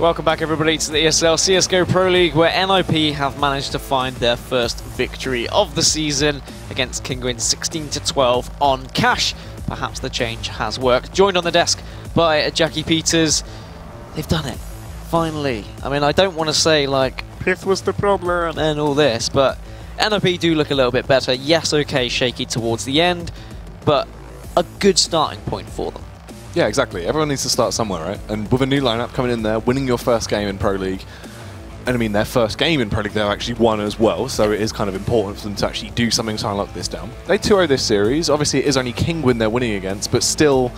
Welcome back everybody to the ESL CSGO Pro League, where NiP have managed to find their first victory of the season against Kinguin 16-12 on Cash. Perhaps the change has worked. Joined on the desk by Jackie Peters. They've done it. Finally. I mean, I don't want to say like Pith was the problem and all this, but NiP do look a little bit better. Yes, okay, shaky towards the end, but a good starting point for them. Yeah, exactly. Everyone needs to start somewhere, right? And with a new lineup coming in there, winning your first game in Pro League, and I mean their first game in Pro League they've actually won as well, so it is kind of important for them to actually do something to unlock this down. They 2-0 this series. Obviously it is only Kinguin they're winning against, but still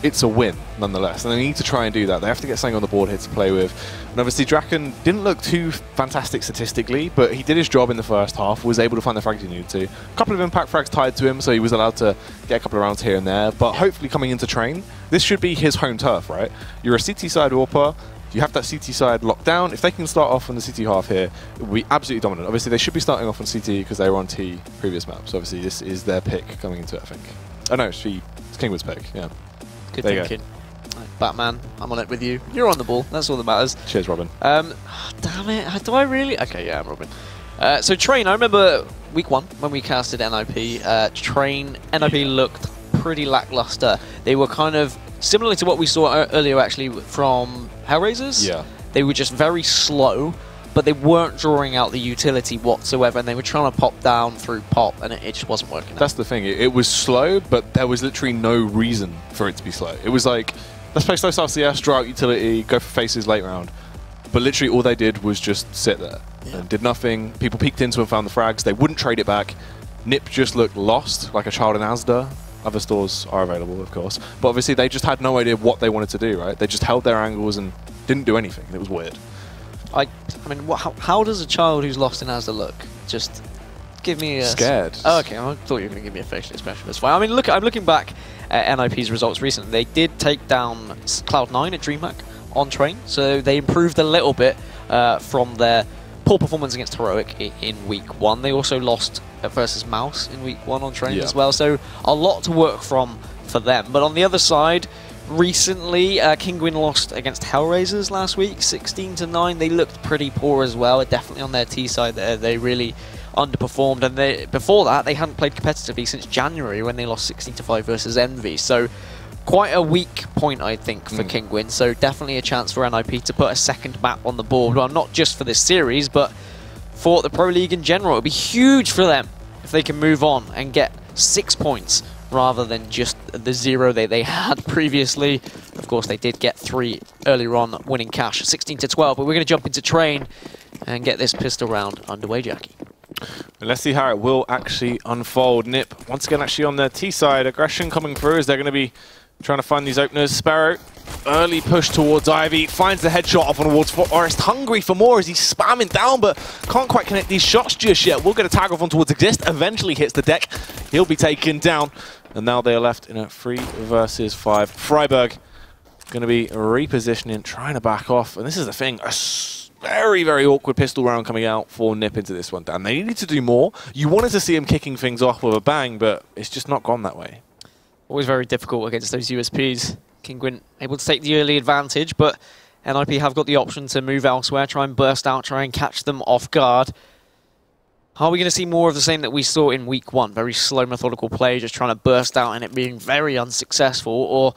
it's a win nonetheless, and they need to try and do that. They have to get something on the board here to play with. And obviously Draken didn't look too fantastic statistically, but he did his job in the first half, was able to find the frags he needed to. A couple of impact frags tied to him, so he was allowed to get a couple of rounds here and there, but hopefully coming into train, this should be his home turf, right? You're a CT side AWPer, you have that CT side locked down. If they can start off on the CT half here, it will be absolutely dominant. Obviously they should be starting off on CT because they were on T previous map, so obviously this is their pick coming into it, I think. Oh no, it's Kinguin's pick, yeah. Good thinking. Batman, I'm on it with you. You're on the ball. That's all that matters. Cheers, Robin. Damn it. Do I really? Okay, yeah, I'm Robin. So Train, I remember week 1 when we casted NiP. NiP looked pretty lackluster. They were kind of similar to what we saw earlier, actually, from Hellraisers. Yeah. They were just very slow, but they weren't drawing out the utility whatsoever, and they were trying to pop down through pop, and it just wasn't working. That's the thing. It was slow, but there was literally no reason for it to be slow. It was like, let's play slow CS, draw out utility, go for faces late round. But literally all they did was just sit there and did nothing. People peeked into and found the frags. They wouldn't trade it back. NiP just looked lost, like a child in Asda. Other stores are available, of course. But obviously they just had no idea what they wanted to do, right? They just held their angles and didn't do anything. It was weird. I mean, how does a child who's lost in Asda look? Just give me a... Scared. Oh, okay. I thought you were going to give me a facial expression. That's fine. I mean, I'm looking back at NiP's results recently. They did take down Cloud9 at DreamHack on Train, so they improved a little bit from their poor performance against Heroic in week 1. They also lost versus Mouse in week 1 on Train as well, so a lot to work from for them. But on the other side, recently, Kinguin lost against Hellraisers last week, 16-9. They looked pretty poor as well. Definitely on their T side there, they really underperformed. And before that, they hadn't played competitively since January when they lost 16-5 versus Envy. So quite a weak point, I think, for Kinguin. So definitely a chance for NiP to put a second map on the board. Well, not just for this series, but for the Pro League in general. It would be huge for them if they can move on and get 6 points rather than just the 0 they had previously. Of course, they did get 3 earlier on, winning Cash 16-12, but we're going to jump into Train and get this pistol round underway, Jackie. And let's see how it will actually unfold. NiP, once again, actually on their T side. Aggression coming through as they're going to be trying to find these openers. Sparrow, early push towards Ivy, finds the headshot off on towards Forest. Hungry for more as he's spamming down, but can't quite connect these shots just yet. We'll get a tag off on towards Exist, eventually hits the deck. He'll be taken down. And now they are left in a 3 versus 5. Freiburg going to be repositioning, trying to back off. And this is the thing, a very, very awkward pistol round coming out for NiP into this one, Dan. They needed to do more. You wanted to see him kicking things off with a bang, but it's just not gone that way. Always very difficult against those USPs. Kinguin able to take the early advantage, but NiP have got the option to move elsewhere, try and burst out, try and catch them off guard. Are we going to see more of the same that we saw in week 1? Very slow, methodical play, just trying to burst out and it being very unsuccessful? Or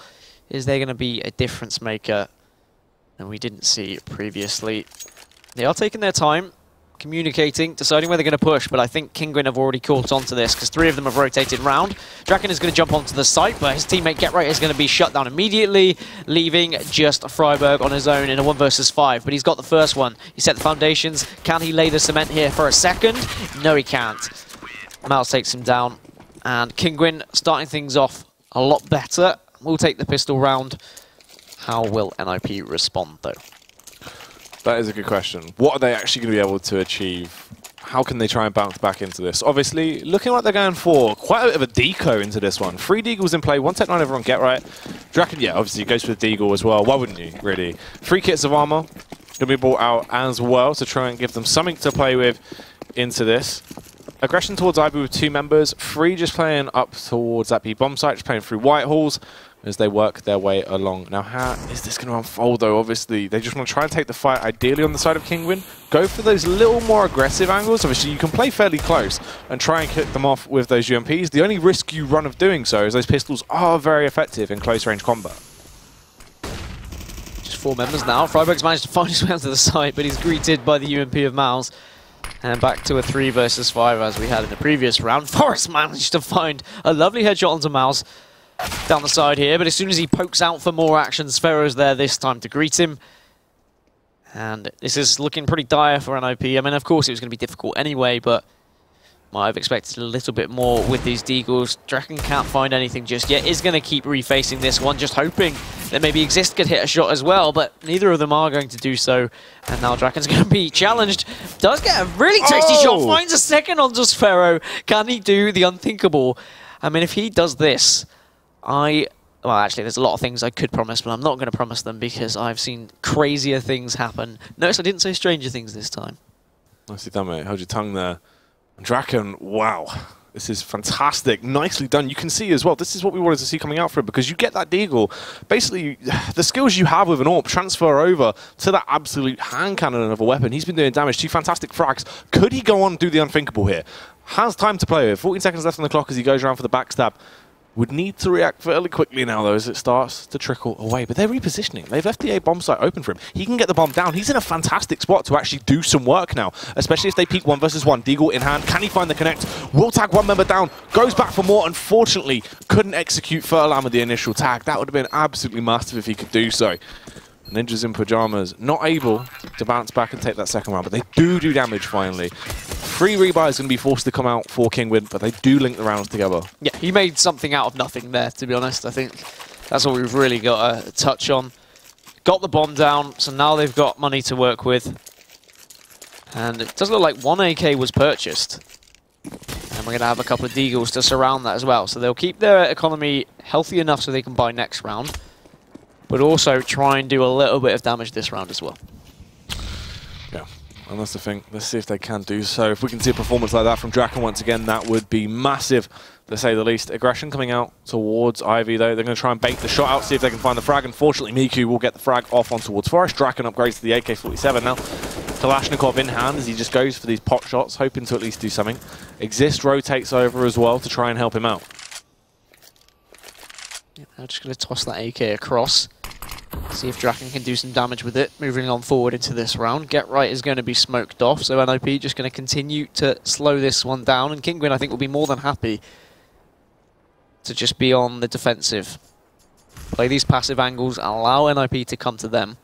is there going to be a difference maker that we didn't see previously? They are taking their time, communicating, deciding where they're going to push, but I think Kinguin have already caught onto this because 3 of them have rotated round. Draken is going to jump onto the site, but his teammate GetRight is going to be shut down immediately, leaving just Freiburg on his own in a 1 versus 5. But he's got the first one. He set the foundations. Can he lay the cement here for a second? No, he can't. Miles takes him down, and Kinguin starting things off a lot better. We'll take the pistol round. How will NiP respond, though? That is a good question. What are they actually going to be able to achieve? How can they try and bounce back into this? Obviously, looking like they're going for quite a bit of a deco into this one. 3 deagles in play, 1 tech 9 over on GetRight. Draken, yeah, obviously goes for the deagle as well. Why wouldn't you, really? 3 kits of armor going to be brought out as well to try and give them something to play with into this. Aggression towards Ivy with 2 members. 3 just playing up towards that B bomb site, just playing through Whitehalls. as they work their way along. Now, how is this going to unfold, though? Obviously, they just want to try and take the fight, ideally on the side of Kinguin. Go for those little more aggressive angles. Obviously, you can play fairly close and try and kick them off with those UMPs. The only risk you run of doing so is those pistols are very effective in close-range combat. Just 4 members now. Freiburg's managed to find his way onto the side, but he's greeted by the UMP of Miles. And back to a 3 versus 5 as we had in the previous round. Forrest managed to find a lovely headshot onto Miles down the side here, but as soon as he pokes out for more action, Sfero's there this time to greet him. And this is looking pretty dire for NiP. I mean, of course it was going to be difficult anyway, but might have expected a little bit more with these deagles. Draken can't find anything just yet. Is going to keep refacing this one, just hoping that maybe Exist could hit a shot as well, but neither of them are going to do so. And now Draken's going to be challenged. Does get a really tasty shot, finds a second onto Sfero. Can he do the unthinkable? I mean, if he does this, well, actually, there's a lot of things I could promise, but I'm not going to promise them because I've seen crazier things happen. Notice I didn't say stranger things this time. Nicely done, mate. Hold your tongue there. Draken, wow. This is fantastic. Nicely done. You can see as well, this is what we wanted to see coming out for it, because you get that deagle. Basically, the skills you have with an AWP transfer over to that absolute hand cannon of a weapon. He's been doing damage. 2 fantastic frags. Could he go on and do the unthinkable here? Has time to play with. 14 seconds left on the clock as he goes around for the backstab. Would need to react fairly quickly now, though, as it starts to trickle away. But they're repositioning. They've left the A bomb site open for him. He can get the bomb down. He's in a fantastic spot to actually do some work now, especially if they peek 1 versus 1. Deagle in hand. Can he find the connect? Will tag 1 member down. Goes back for more. Unfortunately, couldn't execute Furlan with the initial tag. That would have been absolutely massive if he could do so. Ninjas in Pajamas not able to bounce back and take that second round, but they do damage finally. 3 rebuys going to be forced to come out for Kinguin, but they do link the rounds together. Yeah, he made something out of nothing there, to be honest. I think that's what we've really got to touch on. Got the bomb down, so now they've got money to work with. And it does look like 1 AK was purchased. And we're going to have a couple of deagles to surround that as well. So they'll keep their economy healthy enough so they can buy next round, but also try and do a little bit of damage this round as well. Yeah, and that's the thing. Let's see if they can do so. If we can see a performance like that from Draken once again, that would be massive, to say the least. Aggression coming out towards Ivy, though. They're going to try and bait the shot out, see if they can find the frag. Unfortunately, Miku will get the frag off on towards Forest. Draken upgrades to the AK-47 now. Kalashnikov in hand as he just goes for these pot shots, hoping to at least do something. Exist rotates over as well to try and help him out. Yeah, I'm just going to toss that AK across. See if Draken can do some damage with it. Moving on forward into this round. Get Right is going to be smoked off, so NiP just going to continue to slow this one down. And Kinguin, I think, will be more than happy to just be on the defensive. Play these passive angles, allow NiP to come to them.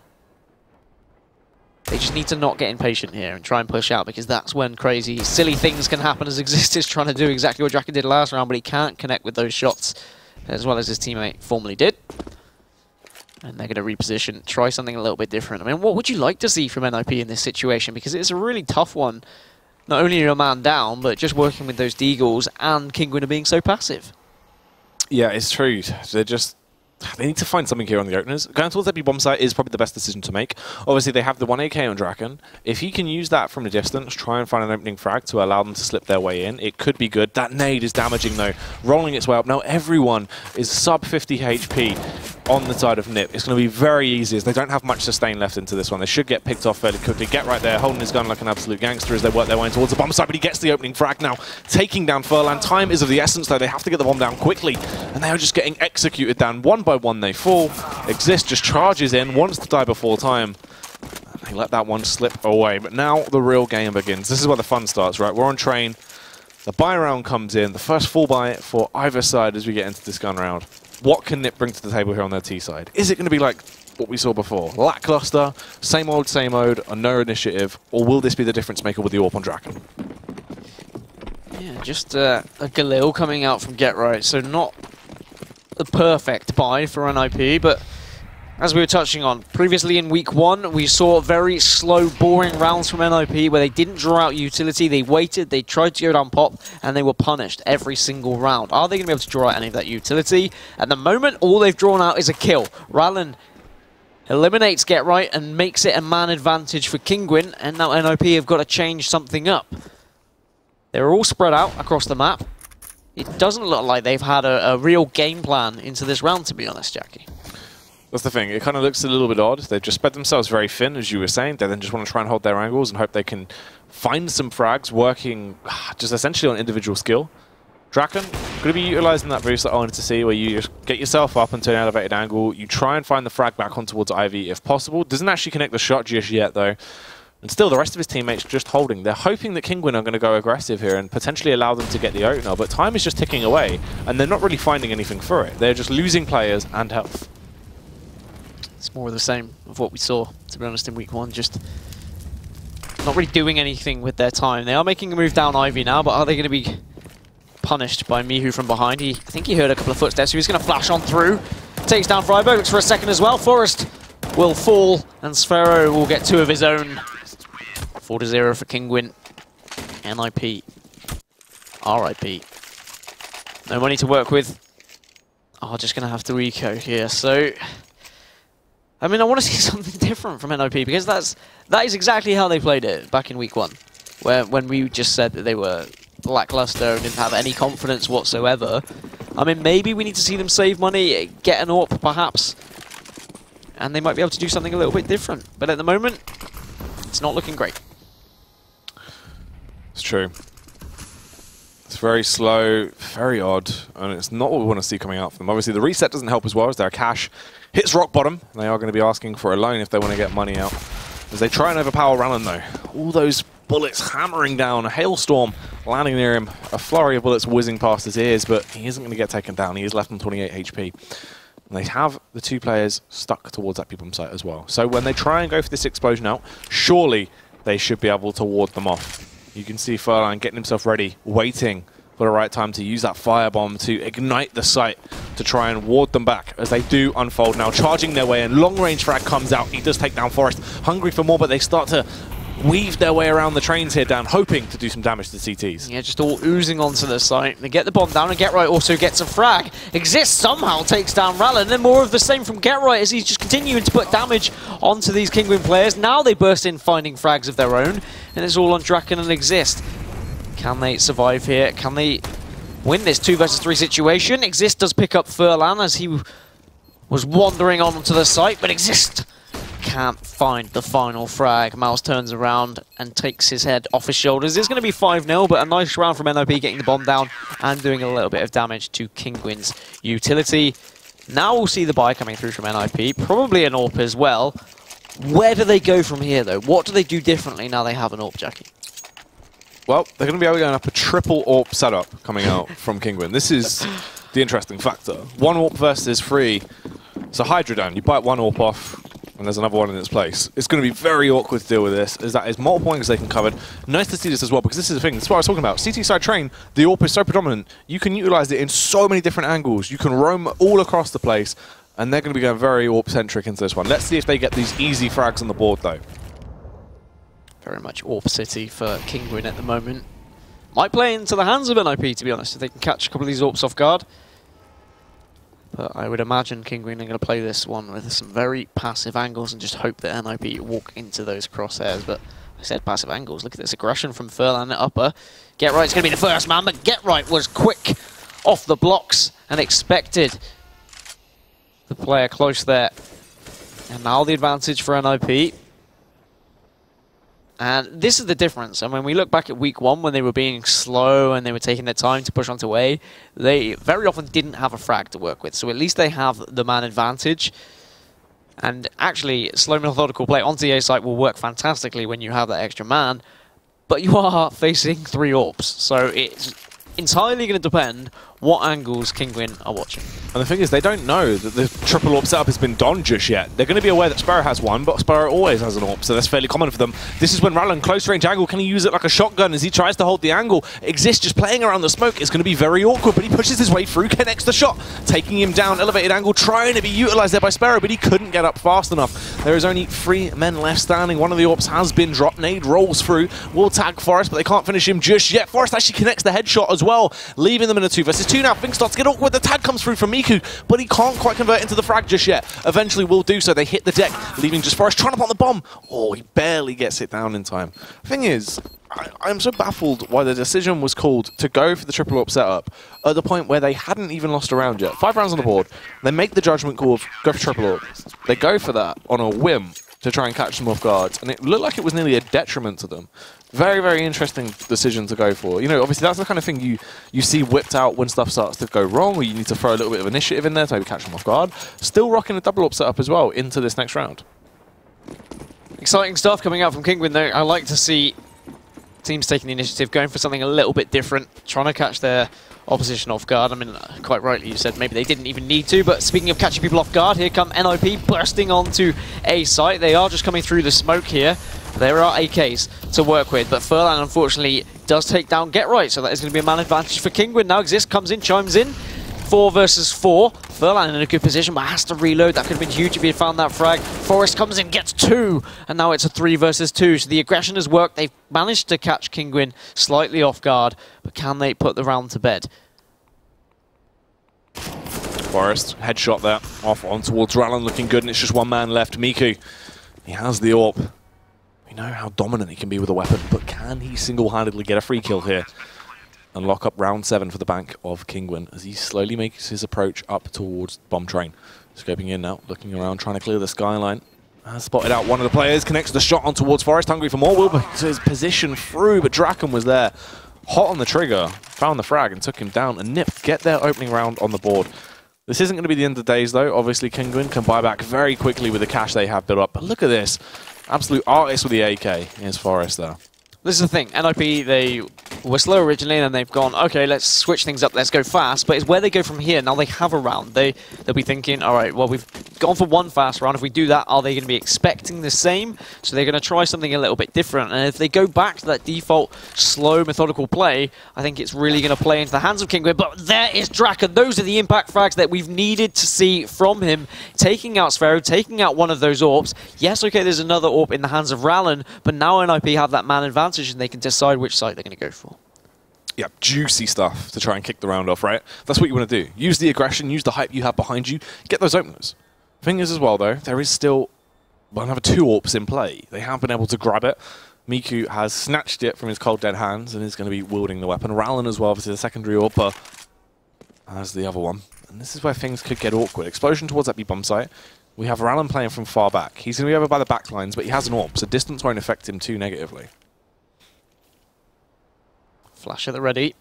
They just need to not get impatient here and try and push out, because that's when crazy, silly things can happen, as Exist is trying to do exactly what Draken did last round, but he can't connect with those shots as well as his teammate formerly did. And they're going to reposition, try something a little bit different. I mean, what would you like to see from NiP in this situation? Because it's a really tough one. Not only are you a man down, but just working with those deagles, and Kinguin are being so passive. Yeah, it's true. They need to find something here on the openers. Going towards that B bomb site is probably the best decision to make. Obviously, they have the 1 AK on Draken. If he can use that from a distance, try and find an opening frag to allow them to slip their way in, it could be good. That nade is damaging, though, rolling its way up. Now, everyone is sub 50 HP on the side of NiP. It's going to be very easy, as they don't have much sustain left into this one. They should get picked off fairly quickly. Get Right there, holding his gun like an absolute gangster as they work their way towards the bomb site, but he gets the opening frag now, taking down Furlan. Time is of the essence, though. They have to get the bomb down quickly, and they are just getting executed down. 1 by 1 they fall. Exist just charges in, wants to die before time. They let that one slip away, but now the real game begins. This is where the fun starts, right? We're on train. The buy round comes in, the first full buy for either side as we get into this gun round. What can NiP bring to the table here on their T side? Is it going to be like what we saw before? Lackluster, same old, or no initiative? Or will this be the difference maker with the AWP on Draken? Yeah, just a Galil coming out from Get Right, so not the perfect buy for NiP, but as we were touching on, previously in week 1, we saw very slow, boring rounds from NiP where they didn't draw out utility, they waited, they tried to go down pop, and they were punished every single round. Are they going to be able to draw out any of that utility? At the moment, all they've drawn out is a kill. Rallen eliminates Get Right and makes it a man advantage for Kinguin, and now NiP have got to change something up. They're all spread out across the map. it doesn't look like they've had a real game plan into this round, to be honest, Jackie. That's the thing. It kind of looks a little bit odd. They've just spread themselves very thin, as you were saying. They then just want to try and hold their angles and hope they can find some frags working just essentially on individual skill. Draken, going to be utilising that boost that I wanted to see, where you just get yourself up into an elevated angle. You try and find the frag back on towards Ivy if possible. Doesn't actually connect the shot just yet, though. And still, the rest of his teammates just holding. They're hoping that Kinguin are going to go aggressive here and potentially allow them to get the opener, but time is just ticking away, and they're not really finding anything for it. They're just losing players and health. It's more of the same of what we saw, to be honest, in week 1. Just not really doing anything with their time. They are making a move down Ivy now, but are they going to be punished by Mihu from behind? I think he heard a couple of footsteps, so he's going to flash on through. Takes down Freiburg, looks for a second as well. Forrest will fall, and Sphero will get 2 of his own. 4-0 for Kinguin. NiP. RIP. No money to work with. Oh, just going to have to eco here, so... I mean, I want to see something different from NiP, because that is exactly how they played it back in week 1, when we just said that they were lackluster and didn't have any confidence whatsoever. I mean, maybe we need to see them save money, get an AWP perhaps, and they might be able to do something a little bit different. But at the moment, it's not looking great. It's true. It's very slow, very odd, and it's not what we want to see coming out from them. Obviously, the reset doesn't help as well, as their cash hits rock bottom. They are going to be asking for a loan if they want to get money out. As they try and overpower Rallen, though. All those bullets hammering down, a hailstorm landing near him, a flurry of bullets whizzing past his ears, but he isn't going to get taken down. He is left on 28 HP. And they have the 2 players stuck towards that P-bomb site as well. So when they try and go for this explosion out, surely they should be able to ward them off. You can see Furlan getting himself ready, waiting for the right time to use that firebomb to ignite the site to try and ward them back as they do unfold now, charging their way in. Long-range frag comes out. He does take down Forrest. Hungry for more, but they start to weave their way around the trains here down, hoping to do some damage to the CTs. Yeah, just all oozing onto the site. They get the bomb down, and GetRight also gets a frag. Exist somehow takes down Rallen, and then more of the same from GetRight as he's just continuing to put damage onto these Kinguin players. Now they burst in finding frags of their own, and it's all on Draken and Exist. Can they survive here? Can they win this 2 versus 3 situation? Exist does pick up Furlan as he was wandering onto the site, but Exist can't find the final frag. Mouse turns around and takes his head off his shoulders. It's going to be 5-0, but a nice round from NiP getting the bomb down and doing a little bit of damage to Kinguin's utility. Now we'll see the buy coming through from NiP, probably an AWP as well. Where do they go from here, though? What do they do differently now they have an AWP, Jackie? Well, they're going to be able to go up a triple AWP setup coming out from Kinguin. This is the interesting factor. 1 AWP versus 3. So Hydra down, you bite 1 AWP off, and there's another one in its place. It's going to be very awkward to deal with this, as that is multiple angles they can cover. Nice to see this as well, because this is the thing, that's what I was talking about. CT side train, the AWP is so predominant, you can utilize it in so many different angles. You can roam all across the place, and they're going to be going very AWP-centric into this one. Let's see if they get these easy frags on the board, though. Very much AWP City for Kinguin at the moment. Might play into the hands of NiP, to be honest, if they can catch a couple of these AWPs off guard. But I would imagine Kinguin are going to play this one with some very passive angles and just hope that NiP walk into those crosshairs. But I said passive angles. Look at this aggression from Furlan at upper. GetRight's going to be the first man, but GetRight was quick off the blocks and expected the player close there. And now the advantage for NiP. And this is the difference. And when we look back at week 1, when they were being slow and they were taking their time to push onto A, they very often didn't have a frag to work with. So at least they have the man advantage. And actually, slow methodical play onto the A site will work fantastically when you have that extra man. But you are facing 3 AWPs. So it's entirely going to depend what angles Kinguin are watching. And the thing is, they don't know that the triple AWP setup has been done just yet. They're going to be aware that Sparrow has one, but Sparrow always has an AWP, so that's fairly common for them. This is when Rallen, close range angle, can he use it like a shotgun as he tries to hold the angle? Exist just playing around the smoke is going to be very awkward, but he pushes his way through, connects the shot, taking him down, elevated angle, trying to be utilized there by Sparrow, but he couldn't get up fast enough. There is only 3 men left standing. One of the AWPs has been dropped. Nade rolls through, will tag Forest, but they can't finish him just yet. Forest actually connects the headshot as well, leaving them in a 2 versus 2 now. Things start to get awkward. The tag comes through from Miku, but he can't quite convert into the frag just yet. Eventually will do so. They hit the deck, leaving just Forest trying to plant the bomb. Oh, he barely gets it down in time. Thing is, I'm so baffled why the decision was called to go for the triple AWP setup at the point where they hadn't even lost a round yet. 5 rounds on the board. They make the judgment call of go for triple AWP. They go for that on a whim to try and catch them off guard, and it looked like it was nearly a detriment to them. Very, very interesting decision to go for. You know, obviously that's the kind of thing you see whipped out when stuff starts to go wrong, or you need to throw a little bit of initiative in there to maybe catch them off guard. Still rocking a double AWP setup as well into this next round. Exciting stuff coming out from Kinguin though. I like to see teams taking the initiative, going for something a little bit different, trying to catch their opposition off guard. I mean, quite rightly you said maybe they didn't even need to, but speaking of catching people off guard, here come NiP bursting onto A site. They are just coming through the smoke here. There are AKs to work with, but Furlan unfortunately does take down Get Right, so that is going to be a man advantage for Kinguin. Now Exist comes in, chimes in. 4 versus 4. Furlan in a good position, but has to reload. That could have been huge if he had found that frag. Forest comes in, gets 2, and now it's a 3 versus 2. So the aggression has worked. They've managed to catch Kinguin slightly off guard, but can they put the round to bed? Forest, headshot there, off on towards Rallen, looking good, and it's just 1 man left. Miku, he has the AWP. We know how dominant he can be with a weapon, but can he single-handedly get a free kill here and lock up round 7 for the bank of Kinguin as he slowly makes his approach up towards Bomb Train. Scoping in now, looking around, trying to clear the skyline. Has spotted out one of the players, connects the shot on towards Forest, hungry for more. Wilbur to his position through, but Draken was there, hot on the trigger, found the frag and took him down. And NiP get their opening round on the board. This isn't going to be the end of the days though. Obviously Kinguin can buy back very quickly with the cash they have built up. But look at this, absolute artist with the AK. Here's Forest there. This is the thing, NiP, they were slow originally and then they've gone, okay, let's switch things up, let's go fast, but it's where they go from here. Now they have a round. They'll be thinking, all right, well, we've gone for 1 fast round. If we do that, are they going to be expecting the same? So they're going to try something a little bit different. And if they go back to that default slow, methodical play, I think it's really going to play into the hands of Kinguin. But there is Draken. Those are the impact frags that we've needed to see from him. Taking out Sphero, taking out one of those AWPs. Yes, okay, there's another AWP in the hands of Rallen, but now NiP have that man advantage and they can decide which site they're going to go for. Yeah, juicy stuff to try and kick the round off, right? That's what you want to do. Use the aggression, use the hype you have behind you, get those openers. Thing is as well, though, there is still another 2 AWPs in play. They have been able to grab it. Miku has snatched it from his cold dead hands and is going to be wielding the weapon. Rallen as well, obviously the secondary AWP as the other one. And this is where things could get awkward. Explosion towards that B bomb site. We have Rallen playing from far back. He's going to be over by the back lines, but he has an AWP, so distance won't affect him too negatively. Flash at the ready.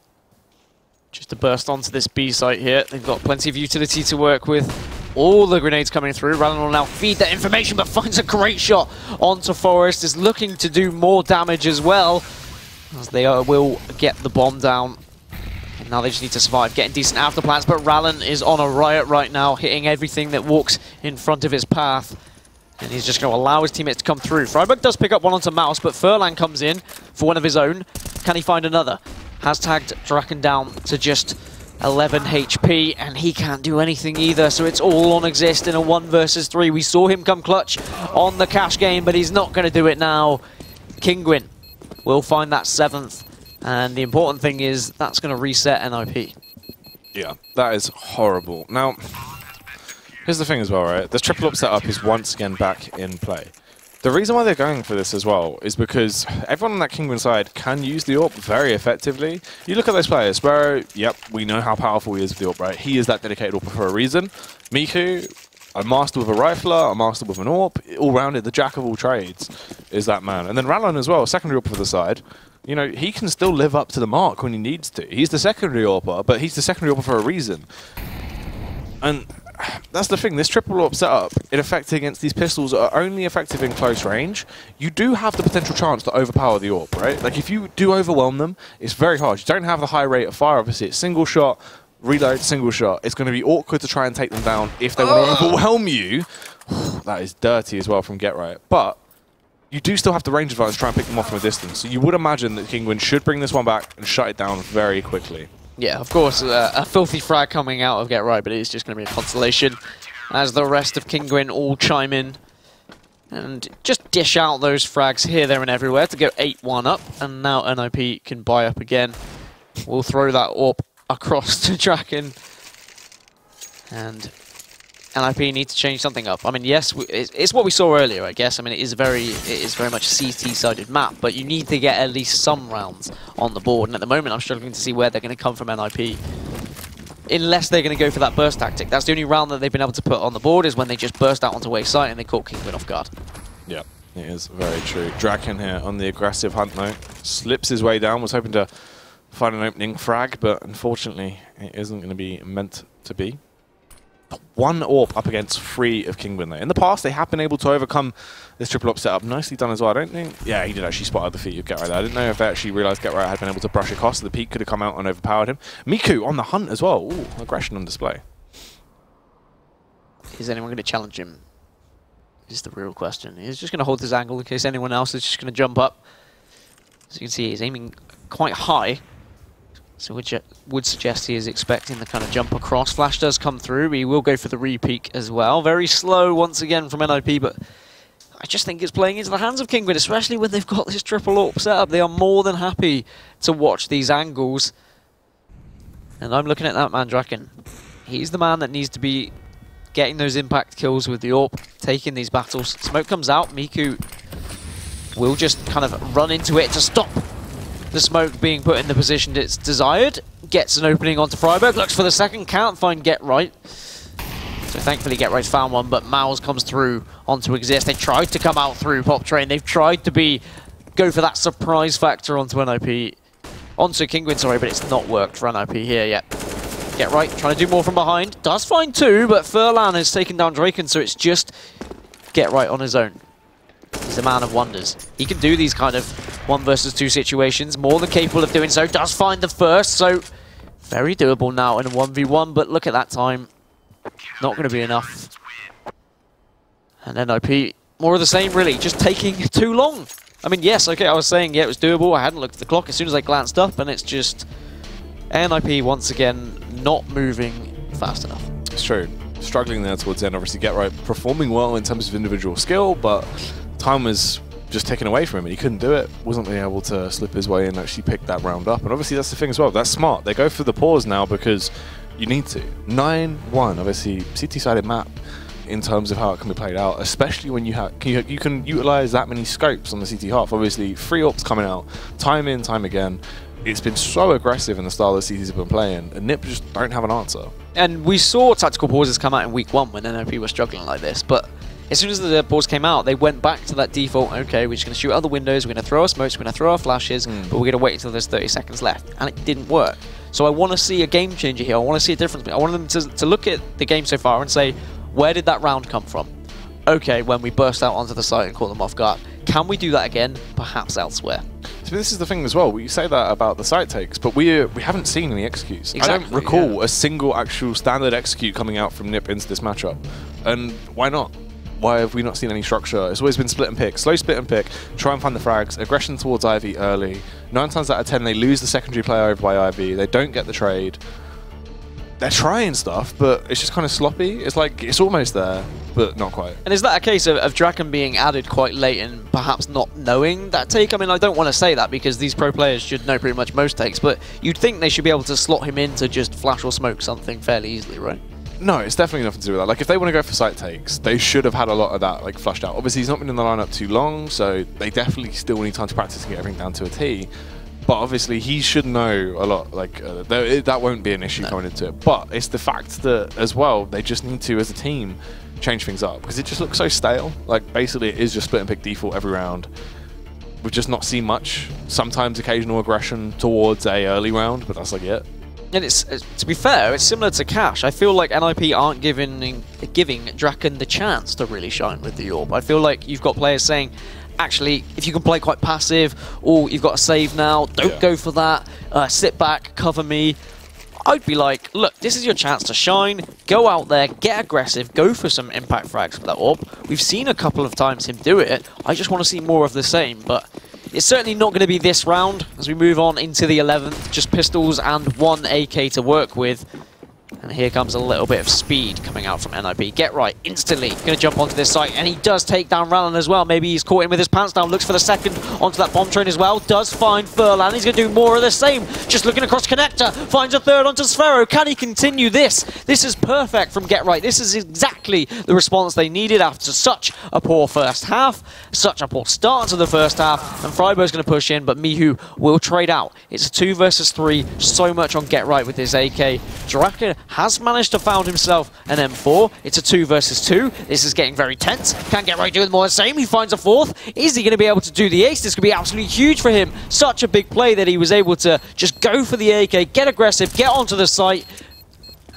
Just to burst onto this B site here. They've got plenty of utility to work with. All the grenades coming through. Rallen will now feed that information, but finds a great shot onto Forest. Is looking to do more damage as well, as they will get the bomb down. And now they just need to survive, getting decent afterplans. But Rallen is on a riot right now, hitting everything that walks in front of his path. And he's just going to allow his teammates to come through. Freiburg does pick up one onto Mouse, but Furlan comes in for one of his own. Can he find another? Has tagged Draken down to just 11 HP, and he can't do anything either, so it's all on Exist in a 1 versus 3. We saw him come clutch on the cash game, but he's not going to do it now. Kinguin will find that 7th, and the important thing is that's going to reset NiP. Yeah, that is horrible. Now, here's the thing as well, right? This triple AWP setup is once again back in play. The reason why they're going for this as well is because everyone on that Kinguin side can use the AWP very effectively. You look at those players, Sparrow, yep, we know how powerful he is with the AWP, right? He is that dedicated AWP for a reason. Miku, a master with a rifler, a master with an AWP, all-rounded, the jack of all trades is that man. And then Rallen as well, secondary AWP for the side. You know, he can still live up to the mark when he needs to. He's the secondary AWPer, but he's the secondary AWPer for a reason. And that's the thing, this triple AWP setup, in effect against these pistols are only effective in close range. You do have the potential chance to overpower the AWP, right? Like if you do overwhelm them, it's very hard. You don't have the high rate of fire, obviously it's single shot, reload, single shot. It's going to be awkward to try and take them down if they want to overwhelm you. That is dirty as well from Get Right. But you do still have the range advantage to try and pick them off from a distance. So you would imagine that Kinguin should bring this one back and shut it down very quickly. Yeah, of course, a filthy frag coming out of Get Right, but it is just going to be a consolation as the rest of Kinguin all chime in. And just dish out those frags here, there, and everywhere to go 8-1 up. And now NiP can buy up again. We'll throw that AWP across to Draken. And NiP need to change something up. I mean, yes, it's what we saw earlier, I guess. I mean, it is very much a CT-sided map, but you need to get at least some rounds on the board. And at the moment, I'm struggling to see where they're going to come from NiP. Unless they're going to go for that burst tactic. That's the only round that they've been able to put on the board is when they just burst out onto waste site and they caught Kinguin off guard. Yeah, it is very true. Draken here on the aggressive hunt though. Slips his way down, was hoping to find an opening frag, but unfortunately it isn't going to be meant to be. One AWP up against 3 of Kinguin there. In the past, they have been able to overcome this triple AWP setup. Nicely done as well. I don't think... Yeah, he did actually spot the feet of GetRight there. I didn't know if they actually realised GetRight had been able to brush across. So the peak could have come out and overpowered him. Miku on the hunt as well. Ooh, aggression on display. Is anyone going to challenge him? Is the real question. He's just going to hold his angle in case anyone else is just going to jump up. As you can see, he's aiming quite high. So would suggest he is expecting the kind of jump across. Flash does come through. He will go for the re-peek as well. Very slow once again from NiP, but I just think it's playing into the hands of Kinguin, especially when they've got this triple AWP set up. They are more than happy to watch these angles. And I'm looking at that man, Draken. He's the man that needs to be getting those impact kills with the AWP, taking these battles. Smoke comes out. Miku will just kind of run into it to stop the smoke being put in the position it's desired. Gets an opening onto Freiburg, looks for the second, can't find GetRight. So thankfully GetRight's found one, but Mouse comes through onto Exist. They tried to come out through Pop Train. They've tried to go for that surprise factor onto NiP. Onto Kinguin, sorry, but it's not worked for NiP here yet. GetRight trying to do more from behind. Does find 2, but Furlan has taken down Draken, so it's just GetRight on his own. He's a man of wonders. He can do these kind of 1 versus 2 situations, more than capable of doing so. Does find the first, so very doable now in a 1v1, but look at that time. Not going to be enough. And NiP, more of the same really, just taking too long. I mean, yes, okay, I was saying, yeah, it was doable. I hadn't looked at the clock as soon as I glanced up, and it's just NiP once again not moving fast enough. It's true. Struggling there towards the end. Obviously, GetRight performing well in terms of individual skill, but time was just taken away from him and he couldn't do it. Wasn't really able to slip his way and actually pick that round up. And obviously that's the thing as well. That's smart. They go for the pause now because you need to. 9-1, obviously, CT-sided map in terms of how it can be played out, especially when you can utilize that many scopes on the CT half. Obviously, 3 AWPs coming out, time in, time again. It's been so aggressive in the style that CTs have been playing, and NiP just don't have an answer. And we saw tactical pauses come out in week 1 when NiP were struggling like this, but as soon as the pause came out, they went back to that default, okay, we're just going to shoot out the windows, we're going to throw our smokes, we're going to throw our flashes, but we're going to wait until there's 30 seconds left. And it didn't work. So I want to see a game changer here. I want to see a difference. I want them to look at the game so far and say, where did that round come from? Okay, when we burst out onto the site and caught them off guard. Can we do that again, perhaps elsewhere? So this is the thing as well. We say that about the site takes, but we haven't seen any executes. Exactly, I don't recall a single actual standard execute coming out from NiP into this matchup. And why not? Why have we not seen any structure? It's always been split and pick. Slow split and pick, try and find the frags, aggression towards Ivy early. 9 times out of 10, they lose the secondary player over by Ivy. They don't get the trade. They're trying stuff, but it's just kind of sloppy. It's like, it's almost there, but not quite. And is that a case of Draken being added quite late and perhaps not knowing that take? I mean, I don't want to say that because these pro players should know pretty much most takes, but you'd think they should be able to slot him in to just flash or smoke something fairly easily, right? No, it's definitely nothing to do with that. Like, if they want to go for site takes, they should have had a lot of that, like, flushed out. Obviously, he's not been in the lineup too long, so they definitely still need time to practice and get everything down to a T. But obviously, he should know a lot. Like, that won't be an issue coming into it. But it's the fact that, as well, they just need to, as a team, change things up. Because it just looks so stale. Like, basically, it is just split and pick default every round. We've just not seen much. Sometimes occasional aggression towards a early round, but that's like it. And it's to be fair, it's similar to Cash. I feel like NiP aren't giving Draken the chance to really shine with the AWP. I feel like you've got players saying, actually, if you can play quite passive, or you've got a save now, don't go for that, sit back, cover me. I'd be like, look, this is your chance to shine, go out there, get aggressive, go for some impact frags for that AWP. We've seen a couple of times him do it. I just want to see more of the same, but it's certainly not going to be this round as we move on into the 11th. Just pistols and 1 AK to work with. And And here comes a little bit of speed coming out from NiP. Get right, instantly going to jump onto this site, and he does take down Rallen as well. Maybe he's caught him with his pants down, looks for the second onto that bomb train as well. Does find Furlan, he's going to do more of the same. Just looking across connector, finds a third onto Sphero. Can he continue this? This is perfect from Get Right. This is exactly the response they needed after such a poor first half, such a poor start to the first half, and Freiburg's going to push in, but Mihu will trade out. It's a 2 versus 3, so much on Get Right with this AK. Draken has managed to found himself an M4. It's a 2 versus 2. This is getting very tense. Can Get Right do more the same? He finds a fourth. Is he going to be able to do the ace? This could be absolutely huge for him. Such a big play that he was able to just go for the AK, get aggressive, get onto the site.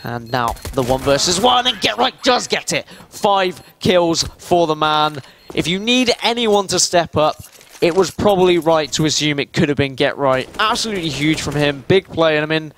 And now the 1 versus 1, and Get Right does get it. 5 kills for the man. If you need anyone to step up, it was probably right to assume it could have been Get Right. Absolutely huge from him. Big play, and I mean,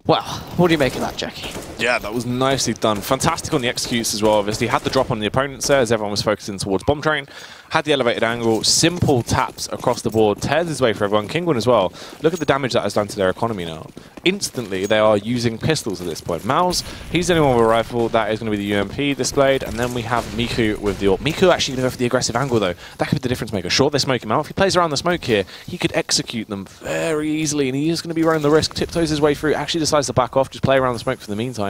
well, what do you make of that, Jackie? Yeah, that was nicely done. Fantastic on the executes as well, obviously. Had the drop on the opponents there as everyone was focusing towards bomb train. Had the elevated angle, simple taps across the board, tears his way for everyone. Kinguin as well. Look at the damage that has done to their economy now. Instantly, they are using pistols at this point. Mouse, he's the only one with a rifle. That is going to be the UMP displayed. And then we have Miku with the AWP. Miku actually going to go for the aggressive angle, though. That could be the difference maker. Sure, they smoke him out. If he plays around the smoke here, he could execute them very easily. And he is going to be running the risk. Tiptoes his way through. Actually decides to back off. Just play around the smoke for the meantime.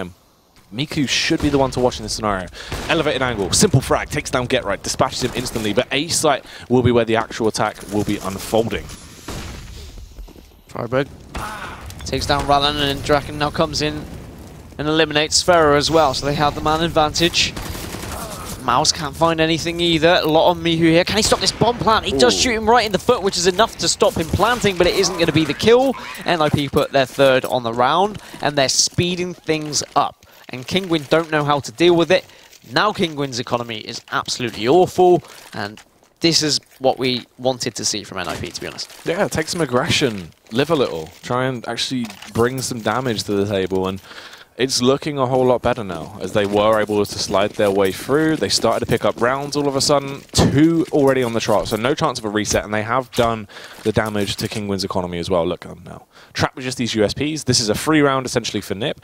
Miku should be the one to watch in this scenario. Elevated angle, simple frag, takes down Get Right, dispatches him instantly, but A site will be where the actual attack will be unfolding. Freiburg takes down Rallen, and Draken now comes in and eliminates Sphero as well, so they have the man advantage. Mouse can't find anything either. A lot on Mihu here. Can he stop this bomb plant? He does shoot him right in the foot, which is enough to stop him planting, but it isn't going to be the kill. NiP put their third on the round, and they're speeding things up. And Kinguin don't know how to deal with it. Now Kinguin's economy is absolutely awful, and this is what we wanted to see from NiP, to be honest. Yeah, take some aggression, live a little, try and actually bring some damage to the table, and it's looking a whole lot better now, as they were able to slide their way through. They started to pick up rounds all of a sudden, 2 already on the trot, so no chance of a reset, and they have done the damage to Kinguin's economy as well. Look at them now. Trapped with just these USPs. This is a free round essentially for NiP,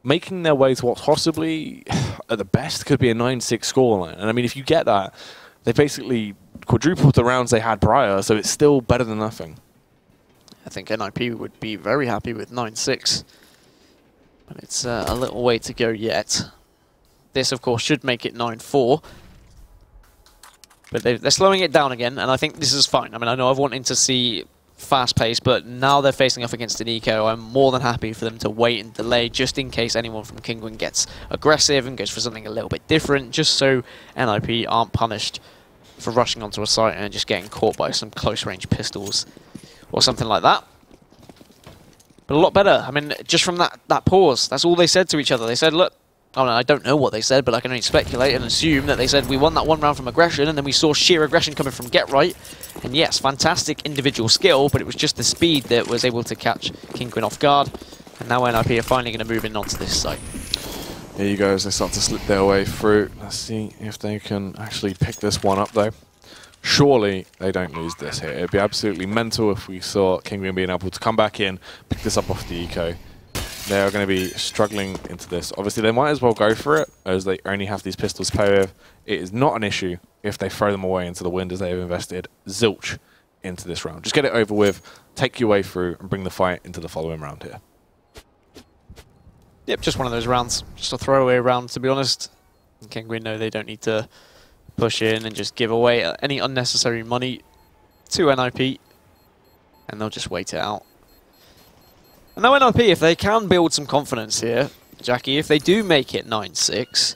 making their way to what possibly, at the best, could be a 9-6 scoreline. And I mean, if you get that, they basically quadrupled the rounds they had prior, so it's still better than nothing. I think NiP would be very happy with 9-6. But it's a little way to go yet. This, of course, should make it 9-4. But they're slowing it down again, and I think this is fine. I mean, I know I've wanted to see fast pace, but now they're facing off against an eco. I'm more than happy for them to wait and delay just in case anyone from Kinguin gets aggressive and goes for something a little bit different, just so NiP aren't punished for rushing onto a site and just getting caught by some close range pistols or something like that. But a lot better. I mean, just from that pause, that's all they said to each other. They said, look, oh, no, I don't know what they said, but I can only speculate and assume that they said we won that 1 round from aggression, and then we saw sheer aggression coming from Get Right. And yes, fantastic individual skill, but it was just the speed that was able to catch Kinguin off guard. And now NiP are finally going to move in onto this site. Here you go, as they start to slip their way through. Let's see if they can actually pick this one up, though. Surely they don't lose this here. It'd be absolutely mental if we saw Kinguin being able to come back in, pick this up off the eco. They are going to be struggling into this. Obviously, they might as well go for it, as they only have these pistols to play with. It is not an issue if they throw them away into the wind, as they have invested zilch into this round. Just get it over with, take your way through, and bring the fight into the following round here. Yep, just one of those rounds. Just a throwaway round, to be honest. And Kinguin know they don't need to push in and just give away any unnecessary money to NiP, and they'll just wait it out. And now NiP, if they can build some confidence here, Jackie, if they do make it 9-6,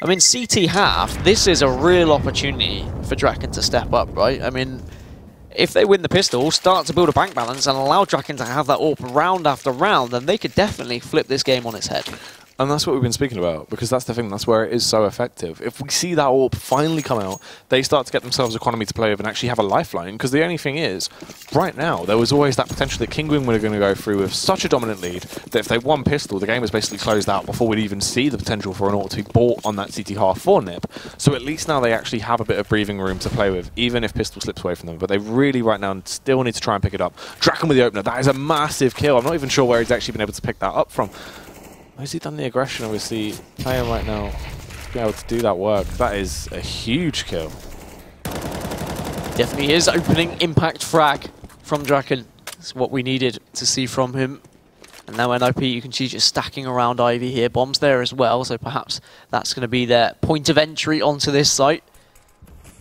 I mean, CT half, this is a real opportunity for Draken to step up, right? I mean, if they win the pistol, start to build a bank balance and allow Draken to have that AWP round after round, then they could definitely flip this game on its head. And that's what we've been speaking about, because that's the thing, that's where it is so effective. If we see that AWP finally come out, they start to get themselves economy to play with and actually have a lifeline, because the only thing is, right now, there was always that potential that Kinguin were going to go through with such a dominant lead that if they won pistol, the game was basically closed out before we'd even see the potential for an AWP to be bought on that CT half for NiP. So at least now they actually have a bit of breathing room to play with, even if pistol slips away from them. But they really, right now, still need to try and pick it up. Draken with the opener, that is a massive kill. I'm not even sure where he's actually been able to pick that up from. Has he done the aggression? Obviously, playing right now to be able to do that work. That is a huge kill. Definitely is opening impact frag from Draken. That's what we needed to see from him. And now NiP, you can see just stacking around Ivy here. Bombs there as well, so perhaps that's going to be their point of entry onto this site.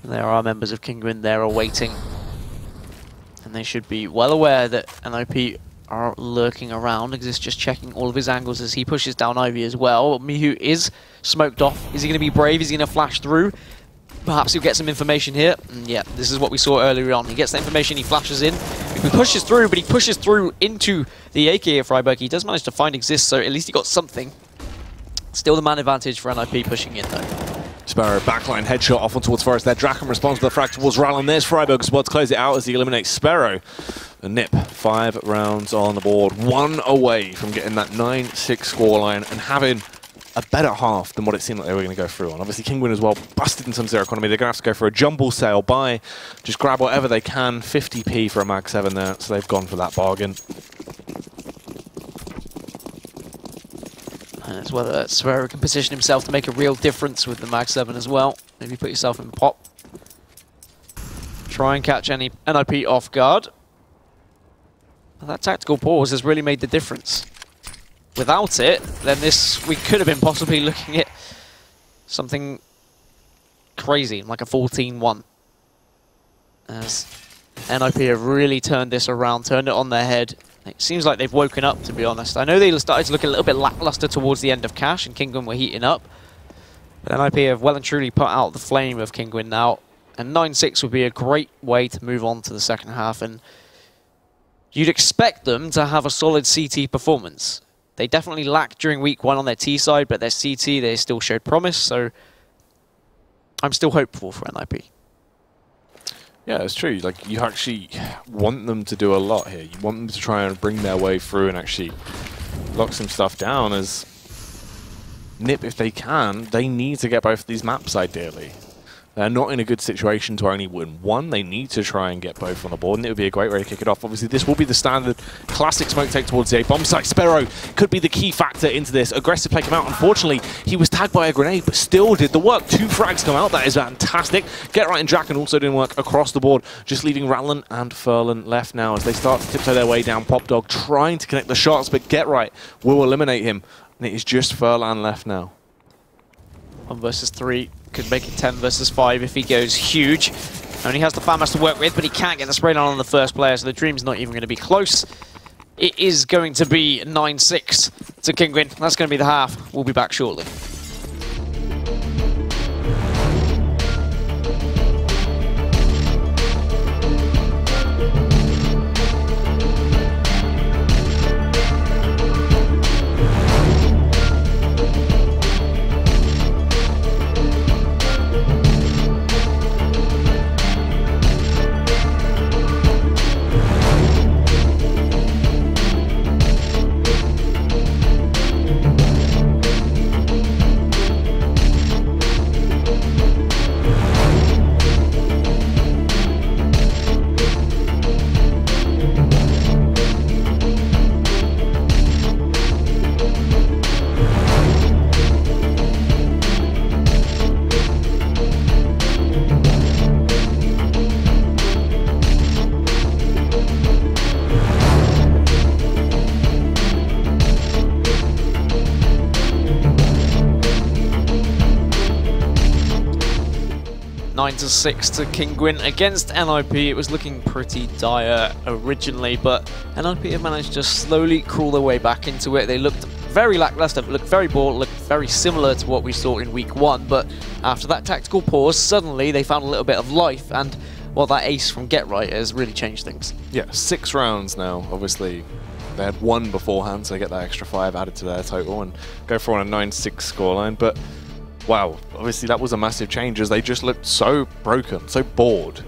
And there are members of Kinguin there awaiting. And they should be well aware that NiP are lurking around. Exist just checking all of his angles as he pushes down Ivy as well. Mihu is smoked off. Is he going to be brave? Is he going to flash through? Perhaps he'll get some information here. And yeah, this is what we saw earlier on. He gets the information, he flashes in. He pushes through, but he pushes through into the AK of Freiburg. He does manage to find Exist, so at least he got something. Still the man advantage for NiP pushing in though. Sparrow backline headshot off on towards Forest there. Draken responds to the frag towards Rallen. There's Freiburg as well to close it out as he eliminates Sparrow. And NiP, 5 rounds on the board. 1 away from getting that 9-6 scoreline and having a better half than what it seemed like they were going to go through on. Obviously, Kinguin as well busted in some zero economy. They're going to have to go for a jumble sale, buy, just grab whatever they can. 50p for a Mag 7 there, so they've gone for that bargain. And it's whether Sparrow can position himself to make a real difference with the Mag 7 as well. Maybe put yourself in pop. Try and catch any NiP off guard. That tactical pause has really made the difference. Without it, then we could have been possibly looking at something crazy, like a 14-1. As NiP have really turned this around, turned it on their head. It seems like they've woken up, to be honest. I know they started to look a little bit lackluster towards the end of Cash, and Kinguin were heating up. But NiP have well and truly put out the flame of Kinguin now. And 9-6 would be a great way to move on to the second half. And you'd expect them to have a solid CT performance. They definitely lacked during week 1 on their T side, but their CT, they still showed promise, so I'm still hopeful for NiP. Yeah, it's true. Like, you actually want them to do a lot here. You want them to try and bring their way through and actually lock some stuff down as NiP, if they can, they need to get both of these maps ideally. They're not in a good situation to only win one. They need to try and get both on the board, and it would be a great way to kick it off. Obviously, this will be the standard classic smoke take towards the A bomb site. Sparrow could be the key factor into this. Aggressive play came out. Unfortunately, he was tagged by a grenade, but still did the work. 2 frags come out. That is fantastic. Get right and Draken also doing work across the board, just leaving Rallen and Furlan left now as they start to tiptoe their way down. Pop Dog trying to connect the shots, but Get Right will eliminate him. And it is just Furlan left now. 1 versus 3. Could make it 10 versus 5 if he goes huge. Only has the FAMAS to work with, but he can't get the spray down on the first player, so the dream's not even going to be close. It is going to be 9-6 to Kinguin. That's going to be the half. We'll be back shortly. 9-6 to Kinguin against NiP. It was looking pretty dire originally, but NiP have managed to slowly crawl their way back into it. They looked very lackluster, looked very bored, looked very similar to what we saw in week 1, but after that tactical pause, suddenly they found a little bit of life, and well, that ace from Get Right has really changed things. Yeah, 6 rounds now, obviously. They had 1 beforehand, so they get that extra 5 added to their total and go for on a 9-6 scoreline. But wow, obviously that was a massive change as they just looked so broken, so bored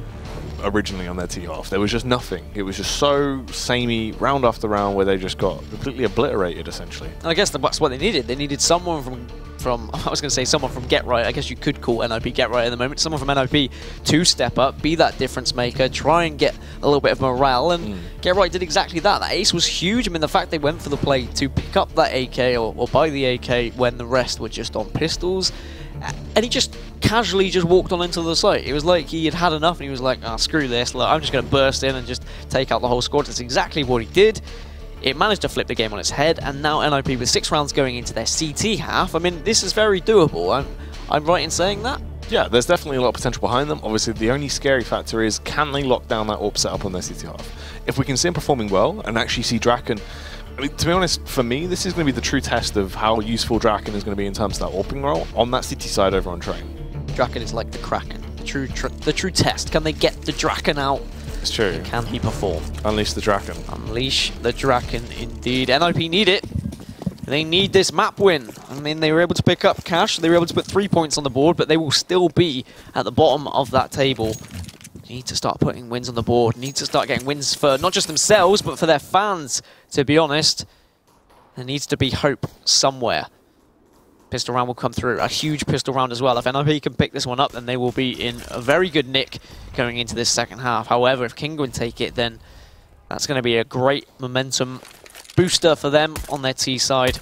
originally on their tee half. There was just nothing. It was just so samey round after round where they just got completely obliterated essentially. And I guess that's what they needed. They needed someone from from, I was going to say someone from Get Right, I guess you could call NiP Get Right at the moment, someone from NiP to step up, be that difference maker, try and get a little bit of morale, and Get Right did exactly that. That ace was huge. I mean, the fact they went for the play to pick up that AK or buy the AK when the rest were just on pistols, and he just casually just walked on into the site. It was like he had had enough and he was like, oh, screw this, look, I'm just going to burst in and just take out the whole squad. That's exactly what he did. It managed to flip the game on its head, and now NiP with 6 rounds going into their CT half. I mean, this is very doable. I'm right in saying that? Yeah, there's definitely a lot of potential behind them. Obviously, the only scary factor is, can they lock down that AWP setup on their CT half? If we can see him performing well and actually see Draken, I mean, to be honest, for me, this is going to be the true test of how useful Draken is going to be in terms of that AWPing role on that CT side over on Train. Draken is like the Kraken, the true test. Can they get the Draken out? It's true. And can he perform? Unleash the Draken. Unleash the Draken, indeed. NiP need it. They need this map win. I mean, they were able to pick up cash. They were able to put 3 points on the board, but they will still be at the bottom of that table. Need to start putting wins on the board. Need to start getting wins for not just themselves, but for their fans, to be honest. There needs to be hope somewhere. Pistol round will come through. A huge pistol round as well. If NiP can pick this one up, then they will be in a very good nick going into this second half. However, if Kinguin take it, then that's going to be a great momentum booster for them on their T side.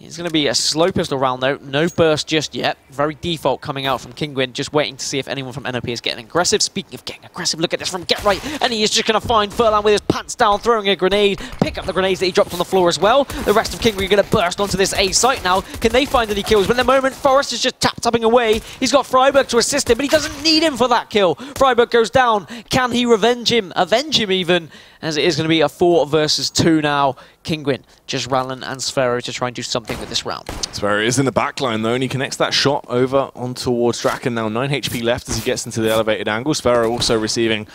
It's going to be a slow pistol round though, no burst just yet. Very default coming out from Kinguin, just waiting to see if anyone from NiP is getting aggressive. Speaking of getting aggressive, look at this from Get Right, and he is just going to find Furlan with his pants down, throwing a grenade, pick up the grenades that he dropped on the floor as well. The rest of Kinguin are going to burst onto this A site now. Can they find any kills? But in the moment, Forrest is just tapping away. He's got Freiburg to assist him, but he doesn't need him for that kill. Freiburg goes down. Can he avenge him even? As it is going to be a 4 versus 2 now. Kinguin, just Rallen and Sphero to try and do something with this round. Sphero is in the back line though, and he connects that shot over on towards Draken. Now 9 HP left as he gets into the elevated angle. Sphero also receiving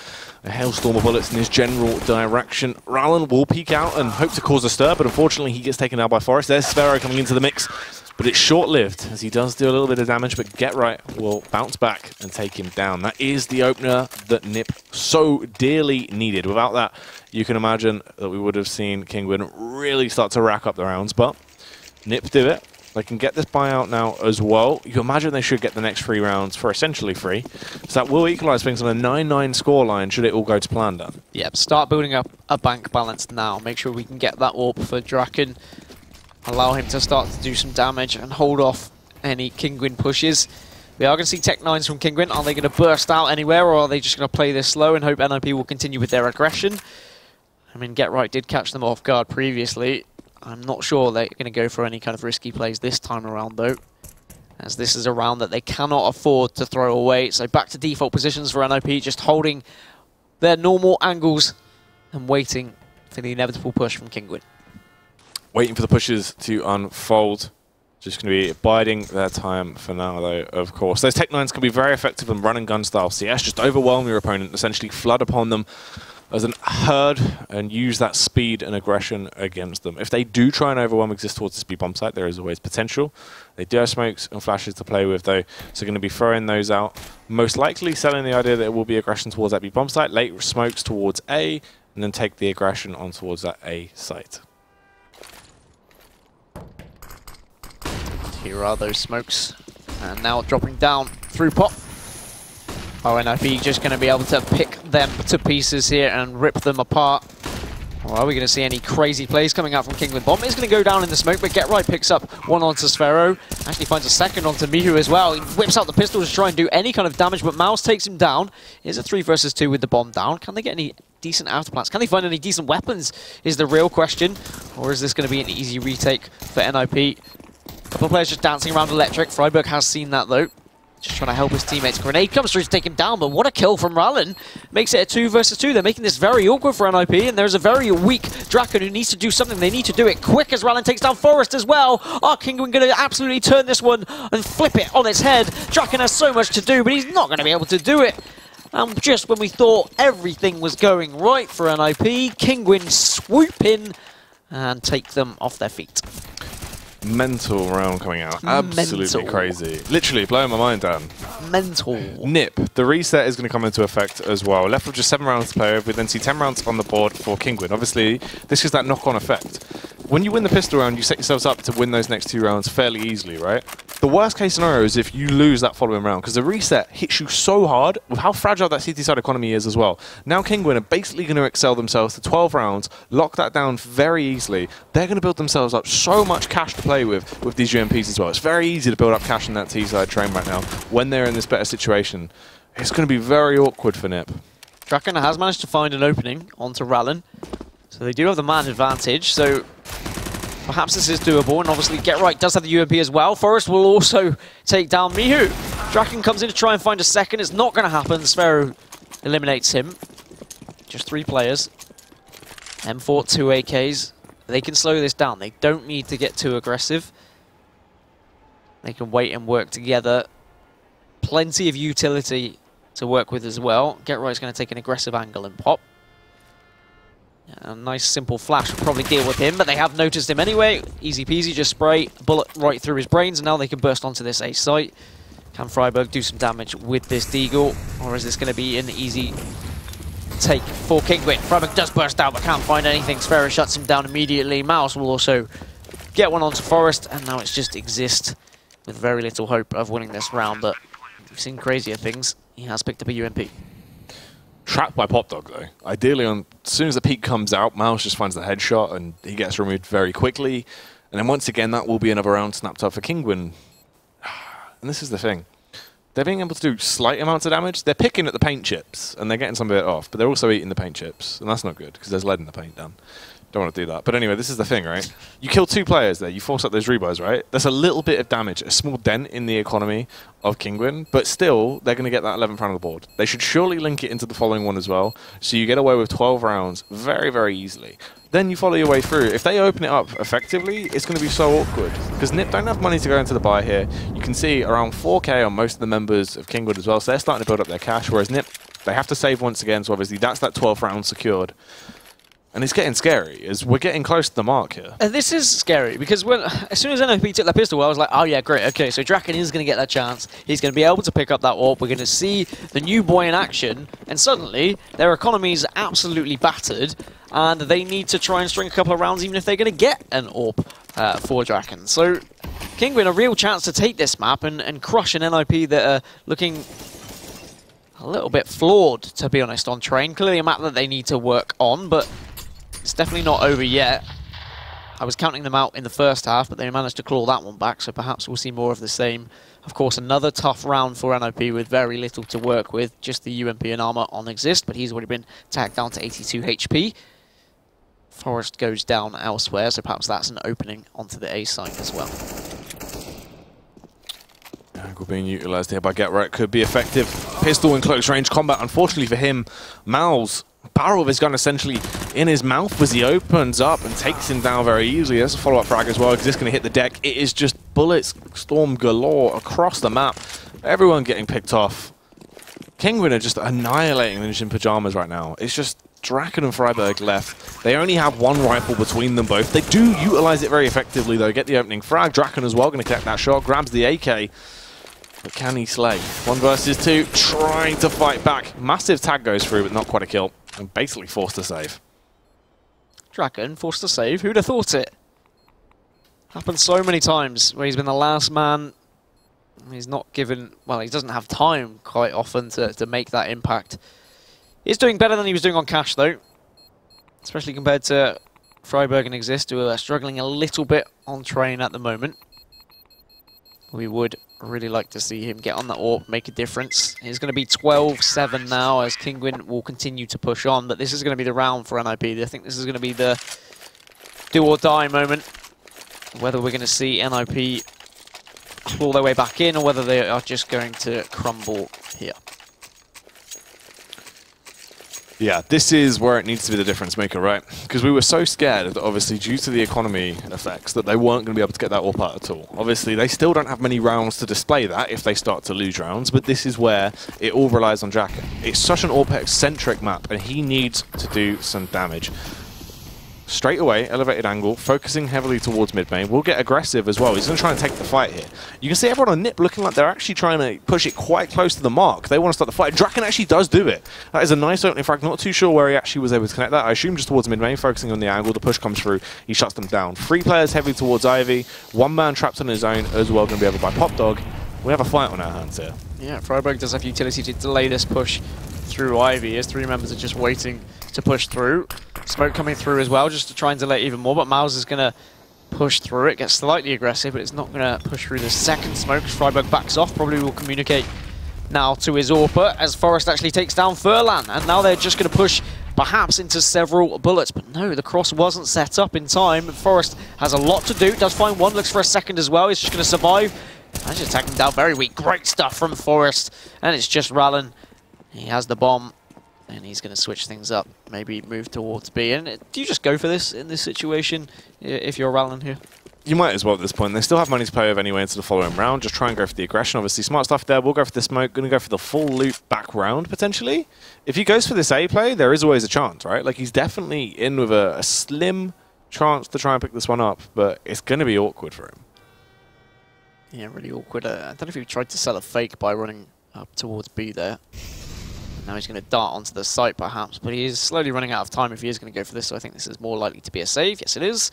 a hailstorm of bullets in his general direction. Rallen will peek out and hope to cause a stir, but unfortunately he gets taken out by Forrest. There's Sphero coming into the mix, but it's short-lived as he does do a little bit of damage, but Get Right will bounce back and take him down. That is the opener that NiP so dearly needed. Without that, you can imagine that we would have seen Kinguin really start to rack up the rounds, but NiP did it. They can get this buyout now as well. You can imagine they should get the next 3 rounds for essentially free. So that will equalise things on a 9-9 scoreline should it all go to plan, Dan. Yep, start building up a bank balance now. Make sure we can get that AWP for Draken. Allow him to start to do some damage and hold off any Kinguin pushes. We are going to see Tech 9s from Kinguin. Are they going to burst out anywhere, or are they just going to play this slow and hope NiP will continue with their aggression? I mean, Get Right did catch them off guard previously. I'm not sure they're going to go for any kind of risky plays this time around, though, as this is a round that they cannot afford to throw away. So back to default positions for NiP, just holding their normal angles and waiting for the inevitable push from Kinguin. Waiting for the pushes to unfold. Just going to be biding their time for now, though, of course. Those Tech 9s can be very effective in run and gun style CS. Just overwhelm your opponent, essentially flood upon them as an herd and use that speed and aggression against them. If they do try and overwhelm exist towards the speed bomb site, there is always potential. They do have smokes and flashes to play with, though, so going to be throwing those out. Most likely selling the idea that it will be aggression towards that B bomb site, late smokes towards A, and then take the aggression on towards that A site. Here are those smokes, and now dropping down through pop. Oh, NiP just going to be able to pick them to pieces here and rip them apart. Or are we going to see any crazy plays coming out from Kinguin? Bomb is going to go down in the smoke, but Get Right picks up one onto Sphero. Actually finds a second onto Mihu as well. He whips out the pistol to try and do any kind of damage, but Mouse takes him down. Here's a 3 versus 2 with the bomb down. Can they get any decent afterplants? Can they find any decent weapons is the real question. Or is this going to be an easy retake for NiP? A couple of players just dancing around electric. Freiburg has seen that though. Just trying to help his teammates. Grenade comes through to take him down, but what a kill from Rallen. Makes it a 2 versus 2. They're making this very awkward for NiP, and there's a very weak Draken who needs to do something. They need to do it quick as Rallen takes down Forrest as well. Are Kinguin going to absolutely turn this one and flip it on its head? Draken has so much to do, but he's not going to be able to do it. And just when we thought everything was going right for NiP, Kinguin swoop in and take them off their feet. Mental round coming out. Absolutely crazy. Literally blowing my mind, Dan. Mental. NiP, the reset is going to come into effect as well. Left with just 7 rounds to play with. We then see 10 rounds on the board for Kinguin. Obviously, this is that knock-on effect. when you win the pistol round, you set yourselves up to win those next 2 rounds fairly easily, right? The worst case scenario is if you lose that following round, because the reset hits you so hard with how fragile that CT side economy is as well. Now Kinguin are basically going to excel themselves to 12 rounds, lock that down very easily. They're going to build themselves up so much cash to play with these UMPs as well. It's very easy to build up cash in that T-side train right now when they're in this better situation. It's going to be very awkward for NiP. Draken has managed to find an opening onto Rallen, so they do have the man advantage, so perhaps this is doable, and obviously Get Right does have the UMP as well. Forest will also take down Mihu. Draken comes in to try and find a second. It's not going to happen. Sphero eliminates him. Just 3 players. M4, 2 AKs. They can slow this down. They don't need to get too aggressive. They can wait and work together. Plenty of utility to work with as well. Get Right's going to take an aggressive angle and pop. A nice simple flash will probably deal with him, but they have noticed him anyway. Easy peasy, just spray a bullet right through his brains, and now they can burst onto this A site. Can Freiburg do some damage with this Deagle, or is this going to be an easy take for Kinguin? Freiburg does burst out, but can't find anything. Sphero shuts him down immediately. Mouse will also get one onto Forest, and now it's just Exist with very little hope of winning this round, but we've seen crazier things. He has picked up a UMP. Trapped by Pop Dog, though. Ideally, as soon as the peak comes out, Mouse just finds the headshot and he gets removed very quickly. And then once again, that will be another round snapped up for Kinguin. And this is the thing. They're being able to do slight amounts of damage. They're picking at the paint chips and they're getting some of it off, but they're also eating the paint chips. And that's not good because there's lead in the paint, Dan. Don't want to do that. But anyway, this is the thing, right? You kill 2 players there. You force up those rebuys, right? There's a little bit of damage, a small dent in the economy of Kinguin, but still, they're going to get that 11th round on the board. They should surely link it into the following one as well, so you get away with 12 rounds very, very easily. Then you follow your way through. If they open it up effectively, it's going to be so awkward, because NiP don't have money to go into the buy here. You can see around 4K on most of the members of Kinguin as well, so they're starting to build up their cash, whereas NiP, they have to save once again, so obviously that's that 12th round secured. And it's getting scary, as we're getting close to the mark here. This is scary, because as soon as NiP took that pistol, I was like, oh yeah, great, okay, so Draken is going to get that chance. He's going to be able to pick up that AWP. We're going to see the new boy in action, and suddenly their economy's absolutely battered, and they need to try and string a couple of rounds, even if they're going to get an AWP for Draken. So Kinguin, a real chance to take this map and crush an NiP that are looking a little bit flawed, to be honest, on Train. Clearly a map that they need to work on, but it's definitely not over yet. I was counting them out in the first half, but they managed to claw that one back, so perhaps we'll see more of the same. Of course, another tough round for NiP with very little to work with. Just the UMP and armor on Exist, but he's already been tagged down to 82 HP. Forest goes down elsewhere, so perhaps that's an opening onto the A side as well. Angle being utilised here by Get Right could be effective. Pistol in close range combat. Unfortunately for him, Mal's barrel of his gun essentially in his mouth as he opens up and takes him down very easily. There's a follow-up frag as well. Exist going to hit the deck. It is just bullets storm galore across the map. Everyone getting picked off. Kinguin are just annihilating the Ninja in Pajamas right now. It's just Draken and Freiburg left. They only have 1 rifle between them both. They do utilise it very effectively though. Get the opening frag. Draken as well going to collect that shot. Grabs the AK. But can he slay? 1 versus 2, trying to fight back. Massive tag goes through, but not quite a kill. And basically forced to save. Draken forced to save. Who'd have thought it? Happened so many times where he's been the last man. He's not given, well, he doesn't have time quite often to make that impact. He's doing better than he was doing on Cash, though. Especially compared to Freiburg and Exist, who are struggling a little bit on Train at the moment. We would really like to see him get on that AWP, make a difference. It's going to be 12-7 now as Kinguin will continue to push on, but this is going to be the round for NiP. I think this is going to be the do-or-die moment. Whether we're going to see NiP claw their way back in or whether they are just going to crumble here. Yeah, this is where it needs to be the difference maker, right? Because we were so scared that obviously due to the economy effects that they weren't going to be able to get that AWP out at all. Obviously, they still don't have many rounds to display that if they start to lose rounds, but this is where it all relies on Draken. It's such an AWP-centric map, and he needs to do some damage. straight away, elevated angle, focusing heavily towards mid main. Will get aggressive as well. He's going to try and take the fight here. You can see everyone on NiP looking like they're actually trying to push it quite close to the mark. They want to start the fight. Draken actually does do it. That is a nice opening frag. Not too sure where he actually was able to connect that. I assume just towards mid main, focusing on the angle. The push comes through. He shuts them down. 3 players heavy towards Ivy. 1 man trapped on his own as well, going to be able by Pop Dog. We have a fight on our hands here. Yeah, friberg does have utility to delay this push through Ivy, as 3 members are just waiting to push through. Smoke coming through as well, just to try and delay even more, but Mouse is going to push through it, gets slightly aggressive, but it's not going to push through the second smoke. friberg backs off, probably will communicate now to his AWPer, as Forest actually takes down Furlan, and now they're just going to push perhaps into several bullets, but no, the cross wasn't set up in time. Forest has a lot to do, does find one, looks for a second as well, he's just going to survive. That's just attacking down very weak, great stuff from Forest, and it's just Rallen. He has the bomb, and he's going to switch things up, maybe move towards B. And do you just go for this in this situation if you're Rallen here? You might as well at this point. They still have money to play with anyway into the following round. Just try and go for the aggression. Obviously, smart stuff there. We'll go for the smoke. Going to go for the full loop back round, potentially. If he goes for this A play, there is always a chance, right? Like, he's definitely in with a slim chance to try and pick this one up, but it's going to be awkward for him. Yeah, really awkward. I don't know if he tried to sell a fake by running up towards B there. Now he's going to dart onto the site, perhaps, but he is slowly running out of time if he is going to go for this, so I think this is more likely to be a save. Yes, it is.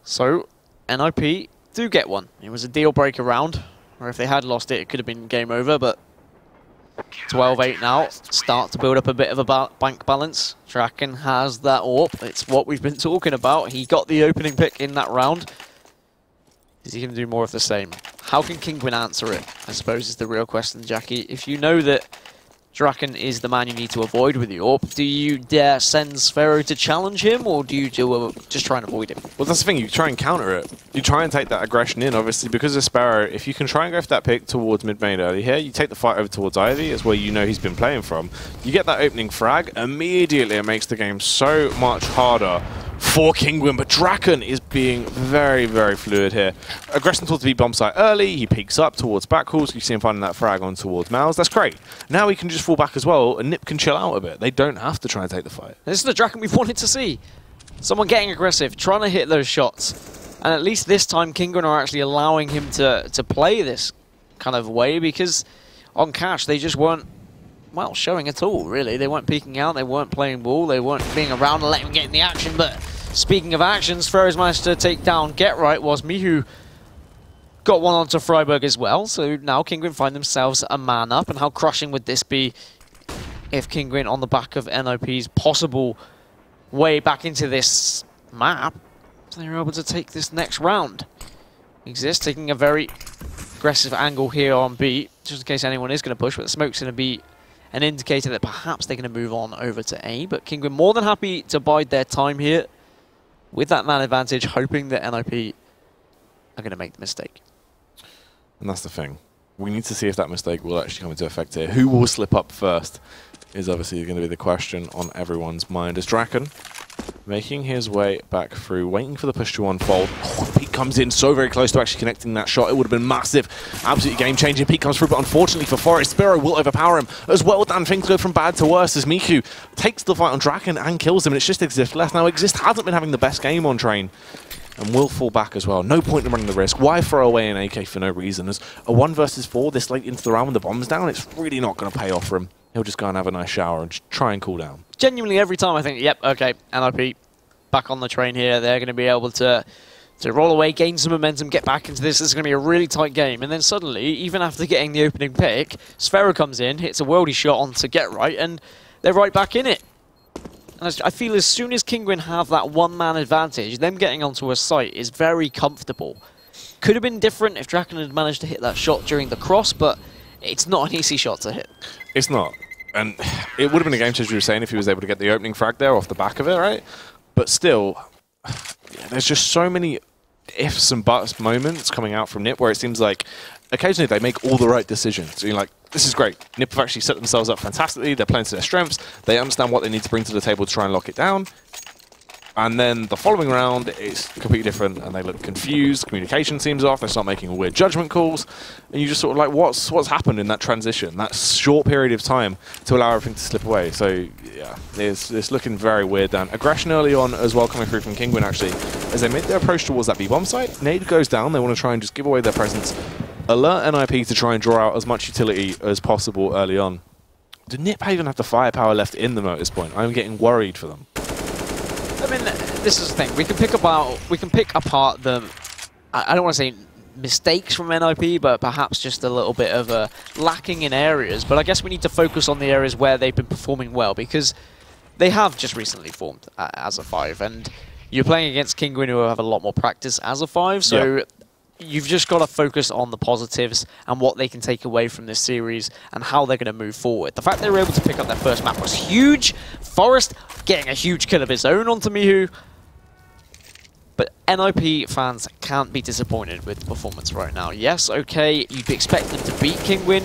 So, NiP do get one. It was a deal-breaker round, or if they had lost it, it could have been game over, but 12-8 now. Start to build up a bit of a bank balance. Draken has that AWP. It's what we've been talking about. He got the opening pick in that round. Is he going to do more of the same? How can Kinguin answer it, I suppose, is the real question, Jackie. If you know that Draken is the man you need to avoid with the AWP, do you dare send Sphero to challenge him, or do you just try and avoid him? Well, that's the thing. You try and counter it. You try and take that aggression in, obviously, because of Sparrow. If you can try and go for that pick towards mid-main early here, you take the fight over towards Ivy. It's where you know he's been playing from. You get that opening frag. Immediately, it makes the game so much harder for Kinguin, but Draken is being very, very fluid here. Aggressing towards the B-bomb site early, he peeks up towards backhauls. You see him finding that frag on towards Mouse. That's great. Now he can just fall back as well, and NiP can chill out a bit. They don't have to try and take the fight. This is the Draken we've wanted to see. Someone getting aggressive, trying to hit those shots. And at least this time, Kinguin are actually allowing him to play this kind of way, because on Cash, they just weren't, well, showing at all, really. They weren't peeking out, they weren't playing ball, they weren't being around and letting him get in the action, but speaking of actions, Ferro's managed to take down Get Right, whilst Mihu got one onto friberg as well. So now Kinguin find themselves a man up. And how crushing would this be if Kinguin, on the back of NiP's possible way back into this map, they were able to take this next round? Exist taking a very aggressive angle here on B, just in case anyone is going to push, but the smoke's going to be an indicator that perhaps they're going to move on over to A. But Kinguin more than happy to bide their time here with that man advantage, hoping that NiP are going to make the mistake. And that's the thing. We need to see if that mistake will actually come into effect here. Who will slip up first is obviously going to be the question on everyone's mind. As Draken making his way back through, waiting for the push to unfold. Oh, Pete comes in so very close to actually connecting that shot. It would have been massive. Absolutely game-changing. Pete comes through, but unfortunately for Forest, Spiro will overpower him as well. Dan, things go from bad to worse as Miku takes the fight on Draken and kills him. And it's just Exist left. Now, Exist hasn't been having the best game on Train and will fall back as well. No point in running the risk. Why throw away an AK for no reason? As a 1 versus 4 this late into the round when the bomb's down, it's really not going to pay off for him. He'll just go and have a nice shower and just try and cool down. Genuinely, every time I think, yep, okay, NiP back on the train here. They're going to be able to roll away, gain some momentum, get back into this. This is going to be a really tight game. And then suddenly, even after getting the opening pick, Sphero comes in, hits a worldy shot onto Get Right, and they're right back in it. And I feel as soon as Kinguin have that one-man advantage, them getting onto a site is very comfortable. Could have been different if Draken had managed to hit that shot during the cross, but it's not an easy shot to hit. It's not. And it would have been a game changer, you were saying, if he was able to get the opening frag there off the back of it, right? But still, there's just so many ifs and buts moments coming out from NiP where it seems like occasionally they make all the right decisions. So you're like, this is great. NiP have actually set themselves up fantastically. They're playing to their strengths. They understand what they need to bring to the table to try and lock it down. And then the following round, it's completely different, and they look confused. Communication seems off. They start making weird judgment calls, and you just sort of like, what's happened in that transition, that short period of time to allow everything to slip away? So yeah, it's looking very weird. Down aggression early on as well, coming through from Kinguin actually, as they make their approach towards that B-bomb site. Nade goes down. They want to try and just give away their presence, alert NiP to try and draw out as much utility as possible early on. Do NiP even have the firepower left in them at this point? I'm getting worried for them. I mean, this is the thing. We can pick apart the, I don't want to say mistakes from NiP, but perhaps just a little bit of a lacking in areas. But I guess we need to focus on the areas where they've been performing well, because they have just recently formed as a 5, and you're playing against Kinguin, who have a lot more practice as a 5. So yep, you've just got to focus on the positives and what they can take away from this series and how they're going to move forward. The fact they were able to pick up their first map was huge. Forest getting a huge kill of his own onto Mihu. But NiP fans can't be disappointed with the performance right now. Yes, okay, you'd expect them to beat Kinguin,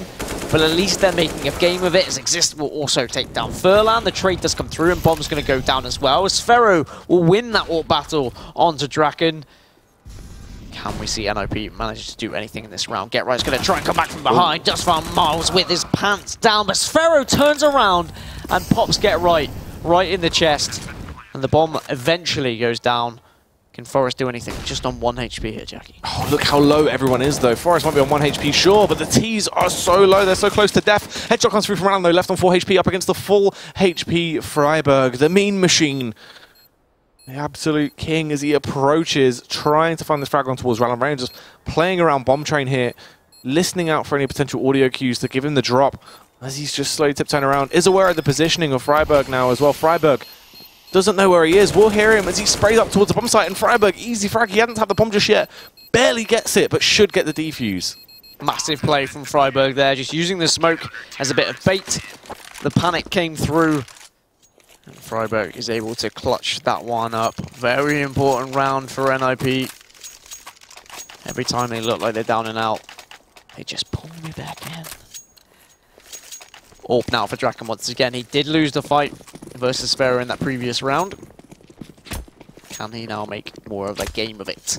but at least they're making a game of it, as Exist will also take down Furlan. The trade does come through, and Bomb's going to go down as well. Sphero will win that AWP battle onto Draken. Can we see NiP manage to do anything in this round? GetRight's going to try and come back from behind. Just found Miles with his pants down, but Sphero turns around and pops GetRight right in the chest. And the bomb eventually goes down. Can Forest do anything? Just on 1 HP here, Jackie. Oh, look how low everyone is, though. Forest might be on 1 HP, sure, but the T's are so low. They're so close to death. Headshot comes through from Alan, though, left on 4 HP, up against the full HP Freiburg, the mean machine. The absolute king as he approaches, trying to find this frag on towards Rallen Rain, just playing around Bomb Train here, listening out for any potential audio cues to give him the drop, as he's just slowly tiptoeing around. Is aware of the positioning of Freiburg now as well. Freiburg doesn't know where he is. We'll hear him as he sprays up towards the bomb site, and Freiburg, easy frag. He hasn't had the bomb just yet. Barely gets it, but should get the defuse. Massive play from Freiburg there, just using the smoke as a bit of bait. The panic came through, and Freiburg is able to clutch that one up. Very important round for NiP. Every time they look like they're down and out, they just pull me back in. AWP now for Draken once again. He did lose the fight versus Sphero in that previous round. Can he now make more of a game of it?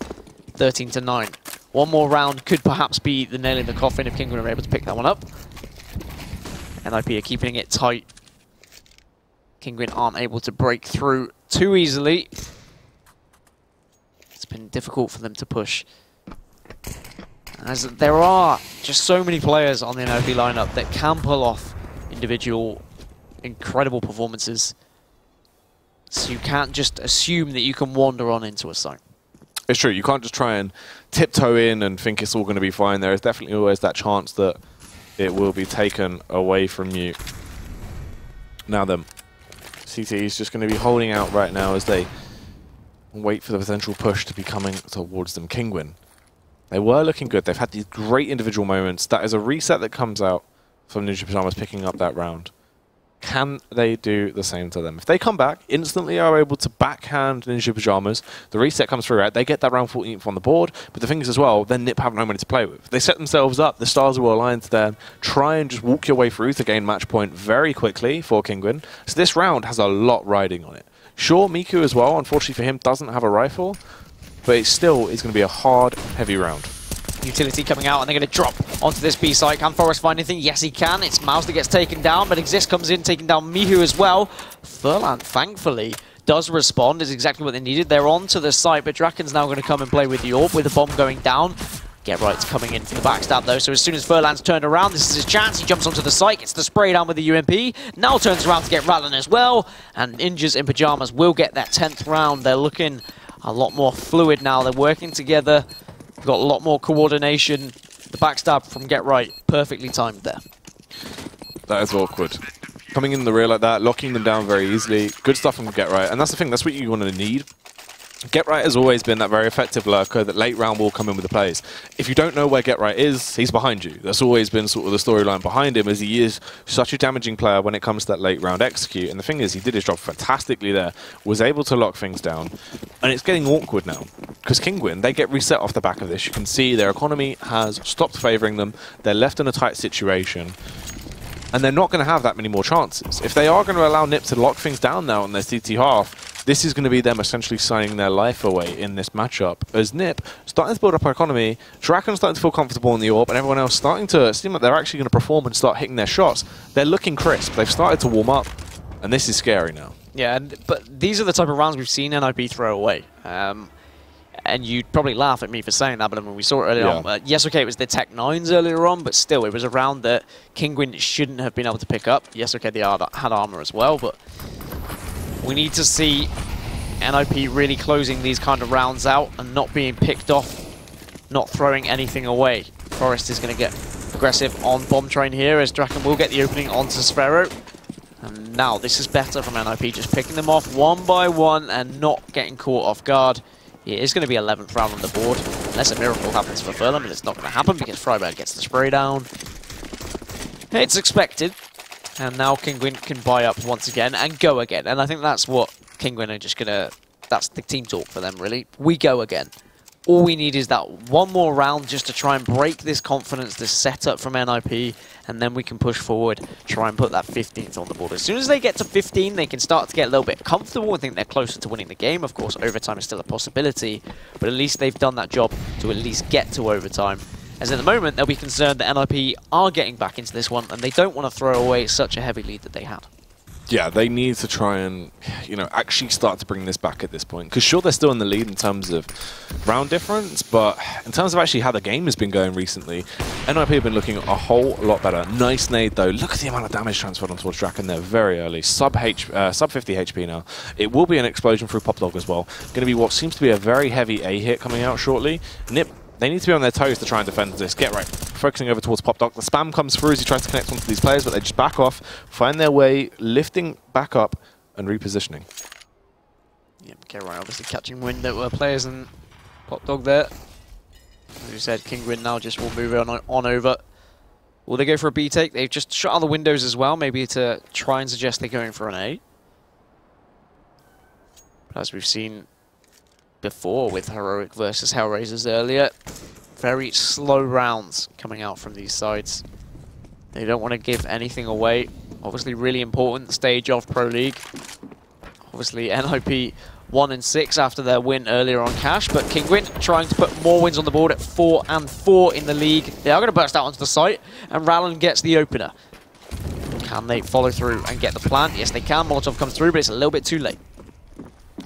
13-9. One more round could perhaps be the nail in the coffin if Kinguin are able to pick that one up. NiP are keeping it tight. Kinguin aren't able to break through too easily. It's been difficult for them to push, as there are just so many players on the NiP lineup that can pull off individual incredible performances. So you can't just assume that you can wander on into a site. It's true, you can't just try and tiptoe in and think it's all going to be fine. There is definitely always that chance that it will be taken away from you. Now then, CT is just going to be holding out right now as they wait for the potential push to be coming towards them. Kinguin, they were looking good. They've had these great individual moments. That is a reset that comes out from Ninja Pyjamas picking up that round. Can they do the same to them? If they come back, instantly are able to backhand Ninja Pyjamas, the reset comes through, right? They get that round 14th on the board, but the thing is as well, then NiP have no money to play with. They set themselves up, the stars will align to them, try and just walk your way through to gain match point very quickly for Kinguin. So this round has a lot riding on it. Sure, Miku as well, unfortunately for him, doesn't have a rifle, but it still is going to be a hard, heavy round. Utility coming out, and they're going to drop onto this B site. Can Forest find anything? Yes, he can. It's Mouse that gets taken down, but Exist comes in, taking down Mihu as well. Furlan, thankfully, does respond, is exactly what they needed. They're on to the site, but Draken's now going to come and play with the AWP, with the bomb going down. GetRight's coming in for the backstab, though, so as soon as Furlan's turned around, this is his chance. He jumps onto the site, gets the spray down with the UMP. Now turns around to get Rallen as well, and Ninjas in Pyjamas will get that 10th round. They're looking a lot more fluid now. They're working together. We've got a lot more coordination. The backstab from GetRight, perfectly timed there. That is awkward. Coming in the rear like that, locking them down very easily. Good stuff from GetRight, and that's the thing, that's what you want to need. GetRight has always been that very effective lurker that late round will come in with the plays. If you don't know where GetRight is, he's behind you. That's always been sort of the storyline behind him, as he is such a damaging player when it comes to that late round execute. And the thing is, he did his job fantastically there, was able to lock things down. And it's getting awkward now, because Kinguin, they get reset off the back of this. You can see their economy has stopped favouring them. They're left in a tight situation. And they're not going to have that many more chances. If they are going to allow NiP to lock things down now on their CT half, this is going to be them essentially signing their life away in this matchup. As NiP starting to build up our economy, Draken starting to feel comfortable in the AWP, and everyone else starting to seem like they're actually going to perform and start hitting their shots. They're looking crisp. They've started to warm up, and this is scary now. Yeah, but these are the type of rounds we've seen NiP throw away. And you'd probably laugh at me for saying that, but I mean, we saw it earlier on. Yes, okay, it was the Tech 9s earlier on, but still, it was a round that Kinguin shouldn't have been able to pick up. Yes, okay, they had armor as well, but we need to see NiP really closing these kind of rounds out and not being picked off, not throwing anything away. Forest is going to get aggressive on Bomb Train here, as Draken will get the opening onto Sphero. And now this is better from NiP, just picking them off one by one and not getting caught off guard. It is going to be 11th round on the board, unless a miracle happens for Furlan, but it's not going to happen because Freiberg gets the spray down. It's expected, and now Kinguin can buy up once again and go again. And I think that's what Kinguin are just going to, that's the team talk for them, really. We go again. All we need is that one more round just to try and break this confidence, this setup from NiP, and then we can push forward, try and put that 15th on the board. As soon as they get to 15, they can start to get a little bit comfortable and think they're closer to winning the game. Of course, overtime is still a possibility, but at least they've done that job to at least get to overtime. As at the moment, they'll be concerned that NiP are getting back into this one, and they don't want to throw away such a heavy lead that they had. Yeah, they need to try and, actually start to bring this back at this point. Because sure, they're still in the lead in terms of round difference, but in terms of actually how the game has been going recently, NiP have been looking a whole lot better. Nice nade, though. Look at the amount of damage transferred on towards Draken there very early. Sub 50 HP now. It will be an explosion through Pop Dog as well. Going to be what seems to be a very heavy A hit coming out shortly. NiP, they need to be on their toes to try and defend this. Get right. Focusing over towards Pop Dog. The spam comes through as he tries to connect onto these players, but they just back off, find their way, lifting back up and repositioning. Yeah, get right. Obviously catching wind that were players and Pop Dog there. As you said, Kinguin now just will move on over. Will they go for a B take? They've just shut out the windows as well, maybe to try and suggest they're going for an A. But as we've seen before with Heroic versus Hellraisers earlier, very slow rounds coming out from these sides. They don't want to give anything away. Obviously really important stage of Pro League. Obviously NiP 1 and 6 after their win earlier on Cash, but Kinguin trying to put more wins on the board at 4 and 4 in the league. They are going to burst out onto the site, and Rallen gets the opener. Can they follow through and get the plant? Yes, they can. Molotov comes through, but it's a little bit too late.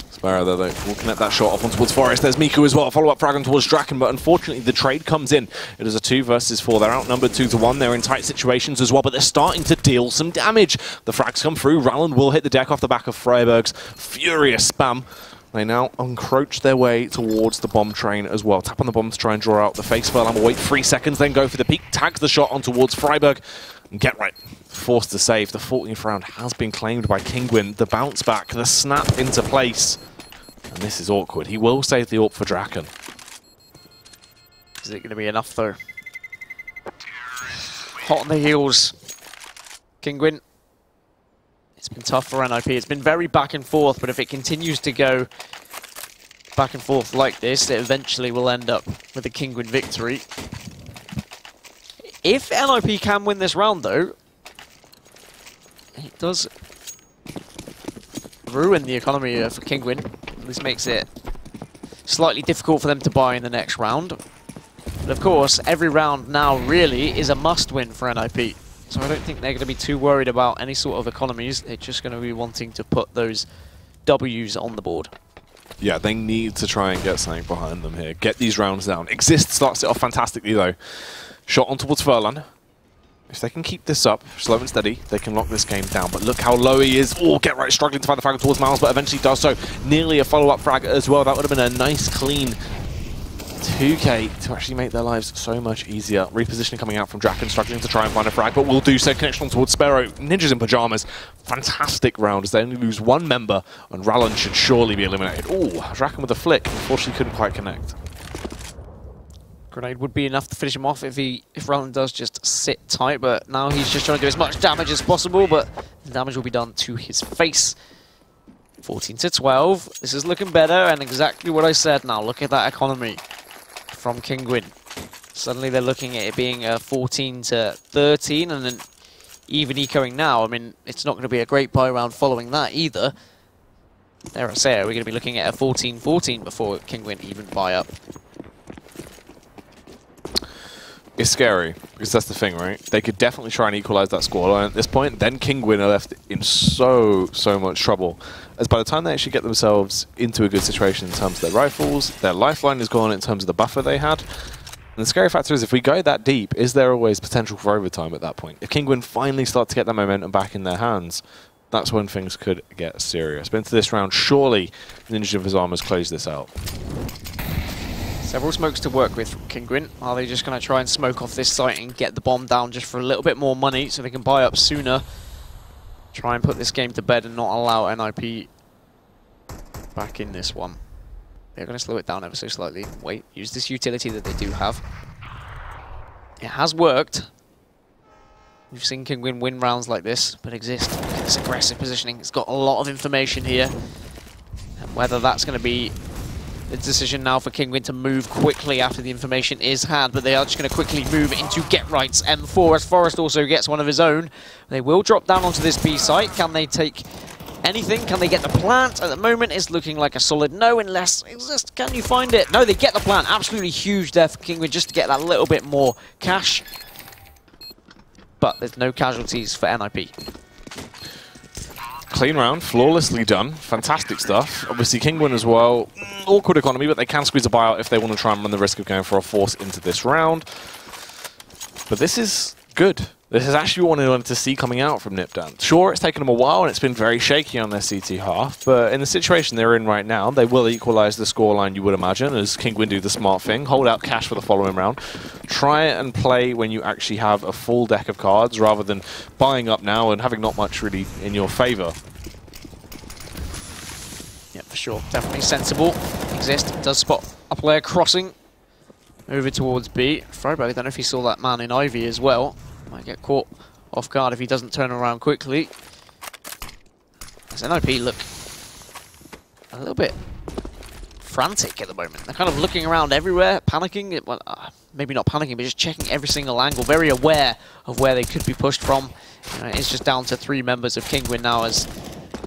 Sparrow there, though, will connect that shot off on towards Forest. There's Miku as well, follow-up frag on towards Draken, but unfortunately the trade comes in. It is a 2 versus 4. They're outnumbered 2-1. They're in tight situations as well, but they're starting to deal some damage. The frags come through. Rallen will hit the deck off the back of Freiberg's furious spam. They now encroach their way towards the bomb train as well. Tap on the bomb to try and draw out the face furlong. Wait 3 seconds, then go for the peek. Tags the shot on towards Freiberg. And get right. Forced to save. The 14th round has been claimed by Kinguin. The bounce back, the snap into place. And this is awkward. He will save the AWP for Draken. Is it going to be enough, though? Hot on the heels. Kinguin. It's been tough for NiP. It's been very back and forth, but if it continues to go back and forth like this, it eventually will end up with a Kinguin victory. If NiP can win this round, though, it does ruin the economy for Kinguin. This makes it slightly difficult for them to buy in the next round. But of course, every round now really is a must-win for NiP. So I don't think they're going to be too worried about any sort of economies. They're just going to be wanting to put those W's on the board. Yeah, they need to try and get something behind them here. Get these rounds down. Exist starts it off fantastically, though. Shot on towards Furlan. If they can keep this up, slow and steady, they can lock this game down. But look how low he is. Oh, get right, struggling to find the frag towards Miles, but eventually does so. Nearly a follow-up frag as well. That would have been a nice, clean 2K to actually make their lives so much easier. Repositioning coming out from Draken, struggling to try and find a frag, but will do so. Connection on towards Sparrow. Ninjas in pajamas. Fantastic round as they only lose 1 member, and Rallen should surely be eliminated. Oh, Draken with a flick. Unfortunately, couldn't quite connect. Grenade would be enough to finish him off if Rallen does just sit tight, but now he's just trying to do as much damage as possible, but the damage will be done to his face. 14-12. This is looking better, and exactly what I said now. Look at that economy from Kinguin. Suddenly they're looking at it being a 14-13, and then even ecoing now. I mean, it's not going to be a great buy round following that either. Dare I say, we're going to be looking at a 14-14 before Kinguin even buy up. It's scary, because that's the thing, right? They could definitely try and equalize that scoreline at this point. Then Kinguin are left in so much trouble. As by the time they actually get themselves into a good situation in terms of their rifles, their lifeline is gone in terms of the buffer they had. And the scary factor is, if we go that deep, is there always potential for overtime at that point? If Kinguin finally start to get that momentum back in their hands, that's when things could get serious. But into this round, surely Ninja of his Armors close this out. Several smokes to work with from Kinguin. Are they just going to try and smoke off this site and get the bomb down just for a little bit more money so they can buy up sooner? Try and put this game to bed and not allow NiP back in this one. They're going to slow it down ever so slightly. Wait, use this utility that they do have. It has worked. We've seen Kinguin win rounds like this, but exist. This aggressive positioning. It's got a lot of information here. And whether that's going to be the decision now for Kinguin to move quickly after the information is had, but they are just going to quickly move into get rights M4 as Forrest also gets one of his own. They will drop down onto this B site. Can they take anything? Can they get the plant? At the moment, it's looking like a solid no, unless it's just, can you find it? No, they get the plant. Absolutely huge there for Kinguin just to get that little bit more cash. But there's no casualties for NiP. Clean round, flawlessly done. Fantastic stuff. Obviously, Kinguin as well. Awkward economy, but they can squeeze a buyout if they want to try and run the risk of going for a force into this round. But this is good. This is actually what I wanted to see coming out from NiP. Sure, it's taken them a while and it's been very shaky on their CT half, but in the situation they're in right now, they will equalize the scoreline, you would imagine, as Kinguin do the smart thing, hold out cash for the following round. Try and play when you actually have a full deck of cards rather than buying up now and having not much really in your favor. Yeah, for sure. Definitely sensible. Exist. Does spot a player crossing over towards B. Freiburg, I don't know if he saw that man in Ivy as well. Might get caught off guard if he doesn't turn around quickly. As NiP look a little bit frantic at the moment. They're kind of looking around everywhere, panicking. Well, maybe not panicking, but just checking every single angle, very aware of where they could be pushed from. It's just down to 3 members of Kinguin now as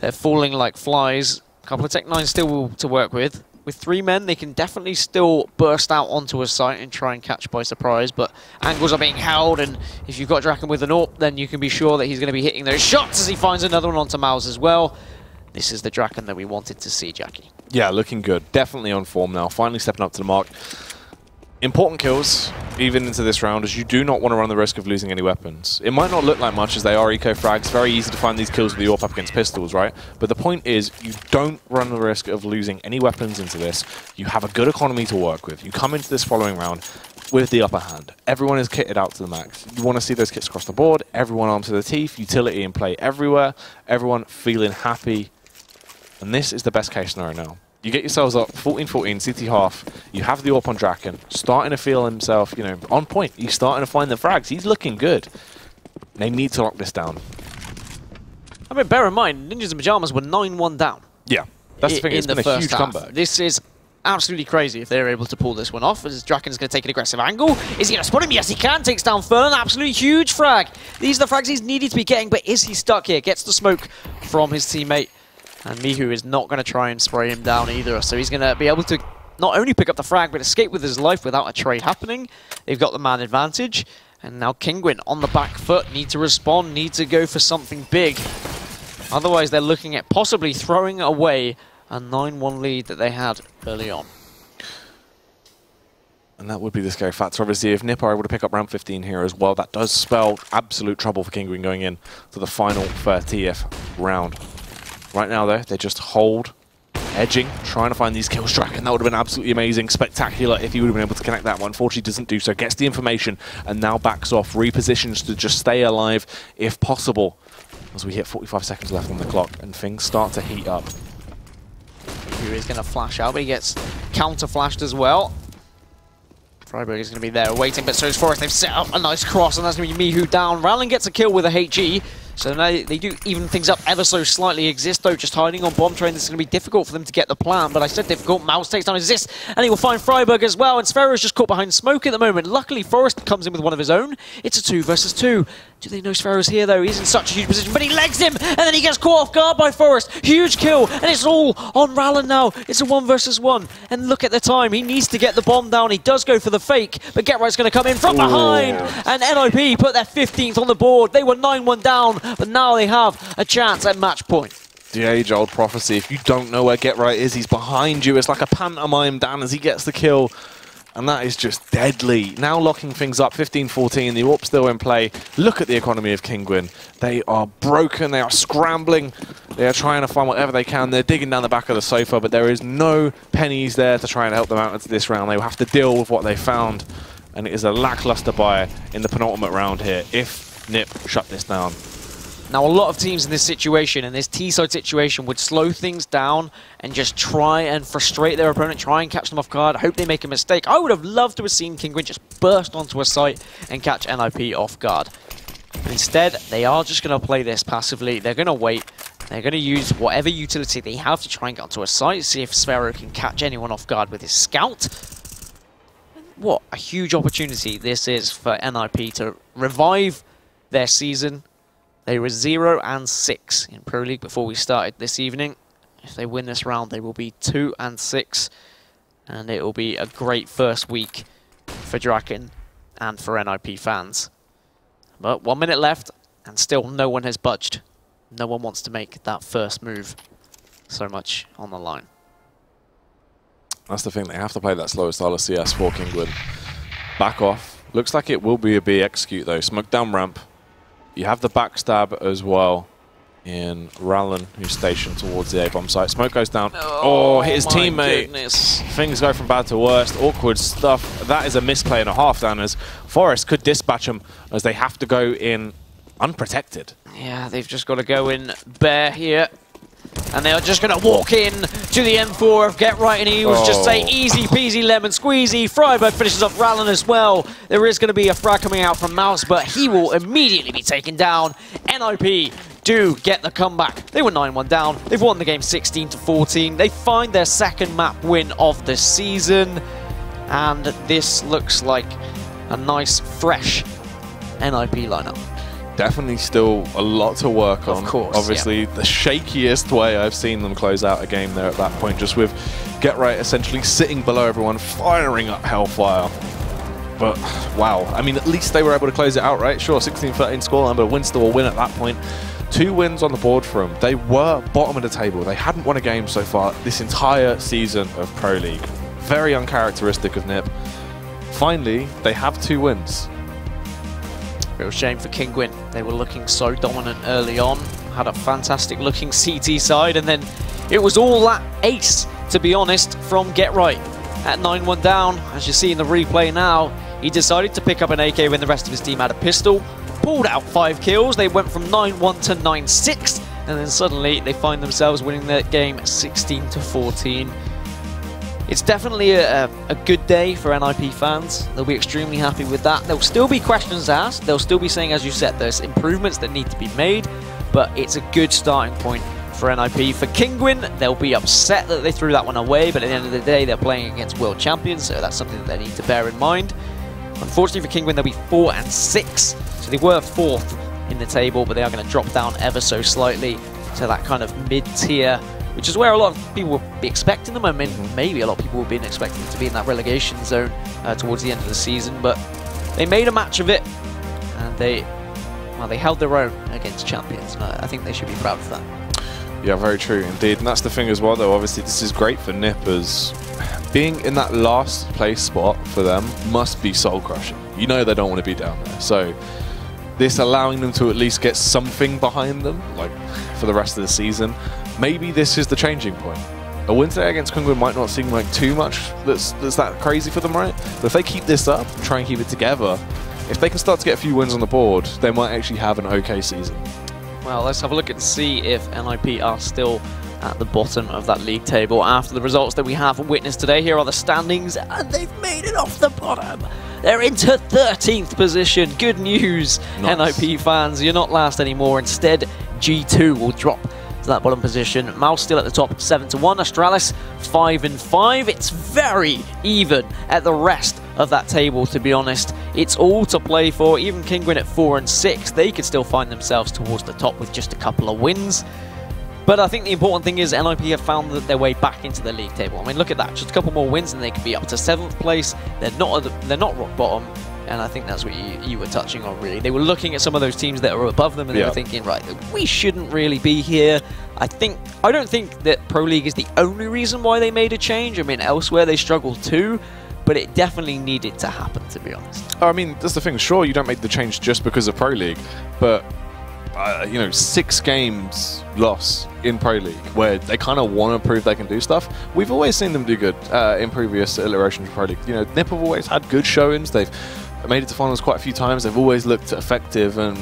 they're falling like flies. A couple of Tech 9 still to work with. With 3 men, they can definitely still burst out onto a site and try and catch by surprise, but angles are being held, and if you've got Draken with an AWP, then you can be sure that he's going to be hitting those shots as he finds another one onto Mouse as well. This is the Draken that we wanted to see, Jackie. Yeah, looking good. Definitely on form now. Finally stepping up to the mark. Important kills, even into this round, as you do not want to run the risk of losing any weapons. It might not look like much as they are eco-frags. Very easy to find these kills with the AWP up against pistols, right? But the point is, you don't run the risk of losing any weapons into this. You have a good economy to work with. You come into this following round with the upper hand. Everyone is kitted out to the max. You want to see those kits across the board. Everyone armed to the teeth, utility and play everywhere. Everyone feeling happy. And this is the best case scenario now. You get yourselves up 14-14, CT half. You have the AWP on Draken, starting to feel himself, you know, on point. He's starting to find the frags. He's looking good. They need to lock this down. I mean, bear in mind, Ninjas in Pyjamas were 9-1 down. Yeah, that's the thing. It's been a huge comeback. This is absolutely crazy if they're able to pull this one off. As Draken's going to take an aggressive angle. Is he going to spot him? Yes, he can. Takes down Fern. Absolutely huge frag. These are the frags he's needed to be getting, but is he stuck here? Gets the smoke from his teammate. And Mihu is not going to try and spray him down either. So he's going to be able to not only pick up the frag, but escape with his life without a trade happening. They've got the man advantage. And now Kinguin on the back foot. Need to respond, need to go for something big. Otherwise, they're looking at possibly throwing away a 9-1 lead that they had early on. And that would be the scary factor. Obviously, if NiP are able to pick up round 15 here as well, that does spell absolute trouble for Kinguin going in to the final 30th round. Right now, though, they just hold, edging, trying to find these kills. Draken, that would have been absolutely amazing, spectacular if he would have been able to connect that one. Unfortunately, doesn't do so. Gets the information and now backs off, repositions to just stay alive if possible. As we hit 45 seconds left on the clock and things start to heat up. Mihu is going to flash out, but he gets counter-flashed as well. Freiburg is going to be there waiting, but so is Forrest. They've set up a nice cross, and that's going to be Mihu down. Rowling gets a kill with a HE. So now they do even things up ever so slightly. Exist, though, just hiding on bomb train. This is going to be difficult for them to get the plan, but I said difficult. Mouse takes down Exist, and he will find Freiburg as well, and Sphero is just caught behind smoke at the moment. Luckily, Forrest comes in with one of his own. It's a 2 versus 2. Do they know Sfero's here, though? He's in such a huge position, but he legs him, and then he gets caught off guard by Forest. Huge kill, and it's all on Rallen now. It's a 1 versus 1, and look at the time. He needs to get the bomb down. He does go for the fake, but GetRight's going to come in from behind, and NiP put their 15th on the board. They were 9-1 down, but now they have a chance at match point. The age-old prophecy. If you don't know where GetRight is, he's behind you. It's like a pantomime down as he gets the kill. And that is just deadly. Now locking things up, 15-14, the AWP still in play. Look at the economy of Kinguin. They are broken, they are scrambling. They are trying to find whatever they can. They're digging down the back of the sofa, but there is no pennies there to try and help them out into this round. They will have to deal with what they found. And it is a lackluster buy in the penultimate round here if NiP shut this down. Now, a lot of teams in this situation, in this T-side situation, would slow things down and just try and frustrate their opponent, try and catch them off guard, hope they make a mistake. I would have loved to have seen Kinguin just burst onto a site and catch NiP off guard. But instead, they are just going to play this passively. They're going to wait. They're going to use whatever utility they have to try and get onto a site, see if Sfero can catch anyone off guard with his scout. What a huge opportunity this is for NiP to revive their season. They were 0-6 in Pro League before we started this evening. If they win this round, they will be 2-6. And it will be a great first week for Draken and for NiP fans. But 1 minute left, and still no one has budged. No one wants to make that first move. So much on the line. That's the thing, they have to play that slower style of CS for Kinguin. Back off. Looks like it will be a B execute though. Smoke down ramp. You have the backstab as well in Rallen, who's stationed towards the A-bomb site. Smoke goes down. Oh, hit his teammate. Goodness. Things go from bad to worst. Awkward stuff. That is a misplay and a half down as Forest could dispatch him as they have to go in unprotected. Yeah, they've just got to go in bare here. And they are just going to walk in to the M4 of GetRight, and he was just say easy peasy lemon squeezy. Freiburg finishes off Rallen as well. There is going to be a frag coming out from Mouse, but he will immediately be taken down. NiP do get the comeback. They were 9-1 down. They've won the game 16-14. They find their second map win of the season. And this looks like a nice, fresh NiP lineup. Definitely still a lot to work on. Of course, obviously, the shakiest way I've seen them close out a game there at that point, just with GetRight essentially sitting below everyone, firing up Hellfire. But, wow, I mean, at least they were able to close it out, right? Sure, 16-13 scoreline, but Winster will win at that point. 2 wins on the board for them. They were bottom of the table. They hadn't won a game so far this entire season of Pro League. Very uncharacteristic of NiP. Finally, they have 2 wins. Real shame for Kinguin. They were looking so dominant early on. Had a fantastic looking CT side, and then it was all that ace, to be honest, from GetRight. At 9-1 down, as you see in the replay now, he decided to pick up an AK when the rest of his team had a pistol. Pulled out 5 kills. They went from 9-1 to 9-6, and then suddenly they find themselves winning that game 16-14. It's definitely a good day for NiP fans. They'll be extremely happy with that. There'll still be questions asked. They'll still be saying, as you said, there's improvements that need to be made, but it's a good starting point for NiP. For Kinguin, they'll be upset that they threw that one away, but at the end of the day, they're playing against world champions, so that's something that they need to bear in mind. Unfortunately for Kinguin, they'll be 4-6, so they were 4th in the table, but they are going to drop down ever so slightly to that kind of mid-tier, which is where a lot of people will be expecting them. I mean, maybe a lot of people will be expecting them to be in that relegation zone towards the end of the season, but they made a match of it, and they held their own against champions. I think they should be proud of that. Yeah, very true indeed. And that's the thing as well, though. Obviously, this is great for NiP, as being in that last place spot for them must be soul-crushing. You know they don't want to be down there. So this allowing them to at least get something behind them, like for the rest of the season, maybe this is the changing point. A win today against Kinguin might not seem like too much that's that crazy for them, right? But if they keep this up, try and keep it together, if they can start to get a few wins on the board, they might actually have an okay season. Well, let's have a look and see if NiP are still at the bottom of that league table after the results that we have witnessed today. Here are the standings, and they've made it off the bottom. They're into 13th position. Good news, nice. NiP fans. You're not last anymore. Instead, G2 will drop to that bottom position. Mouse still at the top, 7-1. Astralis, 5-5. It's very even at the rest of that table, to be honest. It's all to play for. Even Kinguin at 4 and 6, they could still find themselves towards the top with just a couple of wins. But I think the important thing is NiP have found their way back into the league table. I mean, look at that. Just a couple more wins and they could be up to 7th place. They're not rock bottom. And I think that's what you were touching on, really. They were looking at some of those teams that were above them and they were thinking, right, we shouldn't really be here. I don't think that Pro League is the only reason why they made a change. I mean, elsewhere they struggled too, but it definitely needed to happen, to be honest. I mean, that's the thing. Sure, you don't make the change just because of Pro League, but you know, 6 games loss in Pro League where they kind of want to prove they can do stuff. We've always seen them do good in previous iterations of Pro League. You know, NiP have always had good showings. They've made it to finals quite a few times. They've always looked effective, and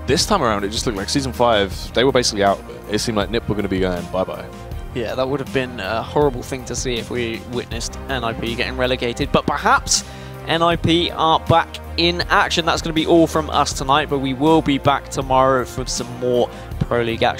this time around it just looked like Season 5, they were basically out. It seemed like NiP were going to be going bye-bye. Yeah, that would have been a horrible thing to see if we witnessed NiP getting relegated, but perhaps NiP are back in action. That's going to be all from us tonight, but we will be back tomorrow for some more Pro League action.